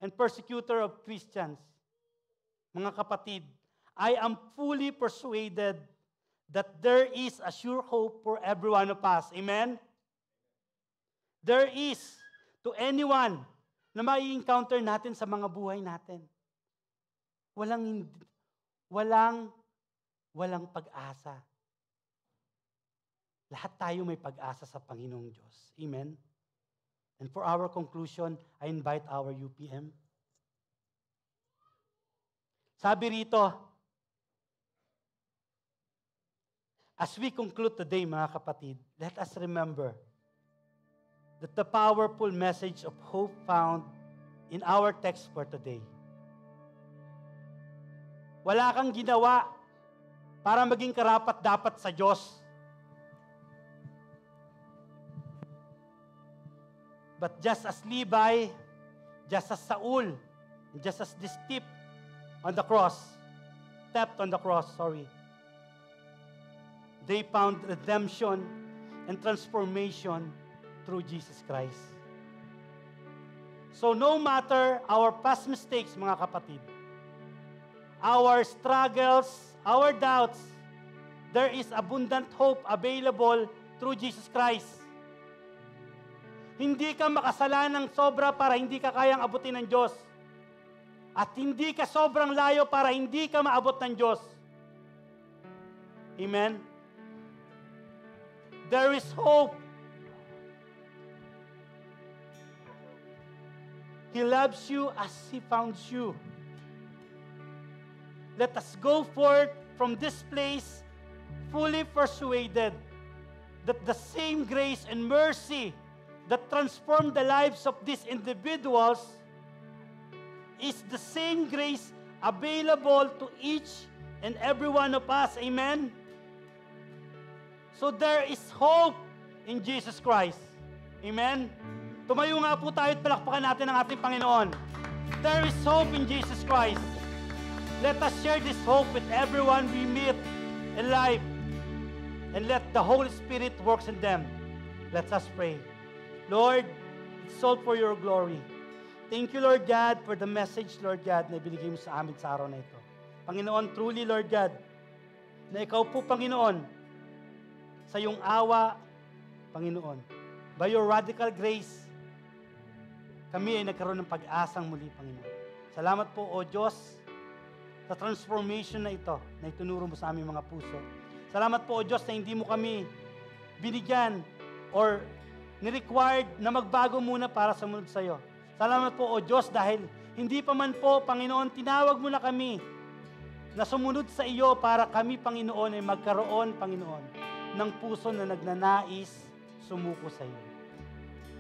and persecutor of Christians, mga kapatid, I am fully persuaded that there is a sure hope for every one of us. Amen? There is to anyone na mai-encounter natin sa mga buhay natin. Walang pag-asa. Lahat tayo may pag-asa sa Panginoong Diyos. Amen? And for our conclusion, I invite our UPM. Sabi rito, as we conclude today, mga kapatid, let us remember that the powerful message of hope found in our text for today. Wala kang ginawa para maging karapat-dapat sa Diyos. But just as Levi, just as Saul, and just as this thief on the cross, they found redemption and transformation through Jesus Christ. So no matter our past mistakes, mga kapatid, our struggles, our doubts, there is abundant hope available through Jesus Christ. Hindi ka makasalan ng sobra para hindi ka kayang abutin ng Diyos. At hindi ka sobrang layo para hindi ka maabot ng Diyos. Amen? There is hope. He loves you as He found you. Let us go forth from this place fully persuaded that the same grace and mercy that transformed the lives of these individuals is the same grace available to each and every one of us. Amen? So there is hope in Jesus Christ. Amen? Tumayo nga po tayo at palakpakan natin ang ating Panginoon. There is hope in Jesus Christ. Let us share this hope with everyone we meet in life. And let the Holy Spirit works in them. Let us pray. Lord, it's all for your glory. Thank you, Lord God, for the message, Lord God, na ibinigay mo sa amin sa araw na ito. Panginoon, truly, Lord God, na ikaw po, Panginoon, sa iyong awa, Panginoon, by your radical grace, kami ay nagkaroon ng pag-asang muli, Panginoon. Salamat po, O Diyos, sa transformation na ito, na itunuro mo sa aming mga puso. Salamat po, O Diyos, na hindi mo kami binigyan or ni-required na magbago muna para sumunod sa iyo. Salamat po, O Diyos, dahil hindi pa man po, Panginoon, tinawag mo na kami na sumunod sa iyo para kami, Panginoon, ay magkaroon, Panginoon, ng puso na nagnanais sumuko sa iyo.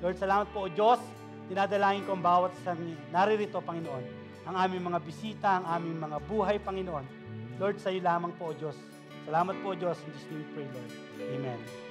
Lord, salamat po, O Diyos. Dinadalangin ko ang bawat isang naririto, Panginoon. Ang aming mga bisita, ang aming mga buhay, Panginoon. Lord, sa iyo lamang po, O Diyos. Salamat po, O Diyos. In Jesus' name we pray, Lord. Amen.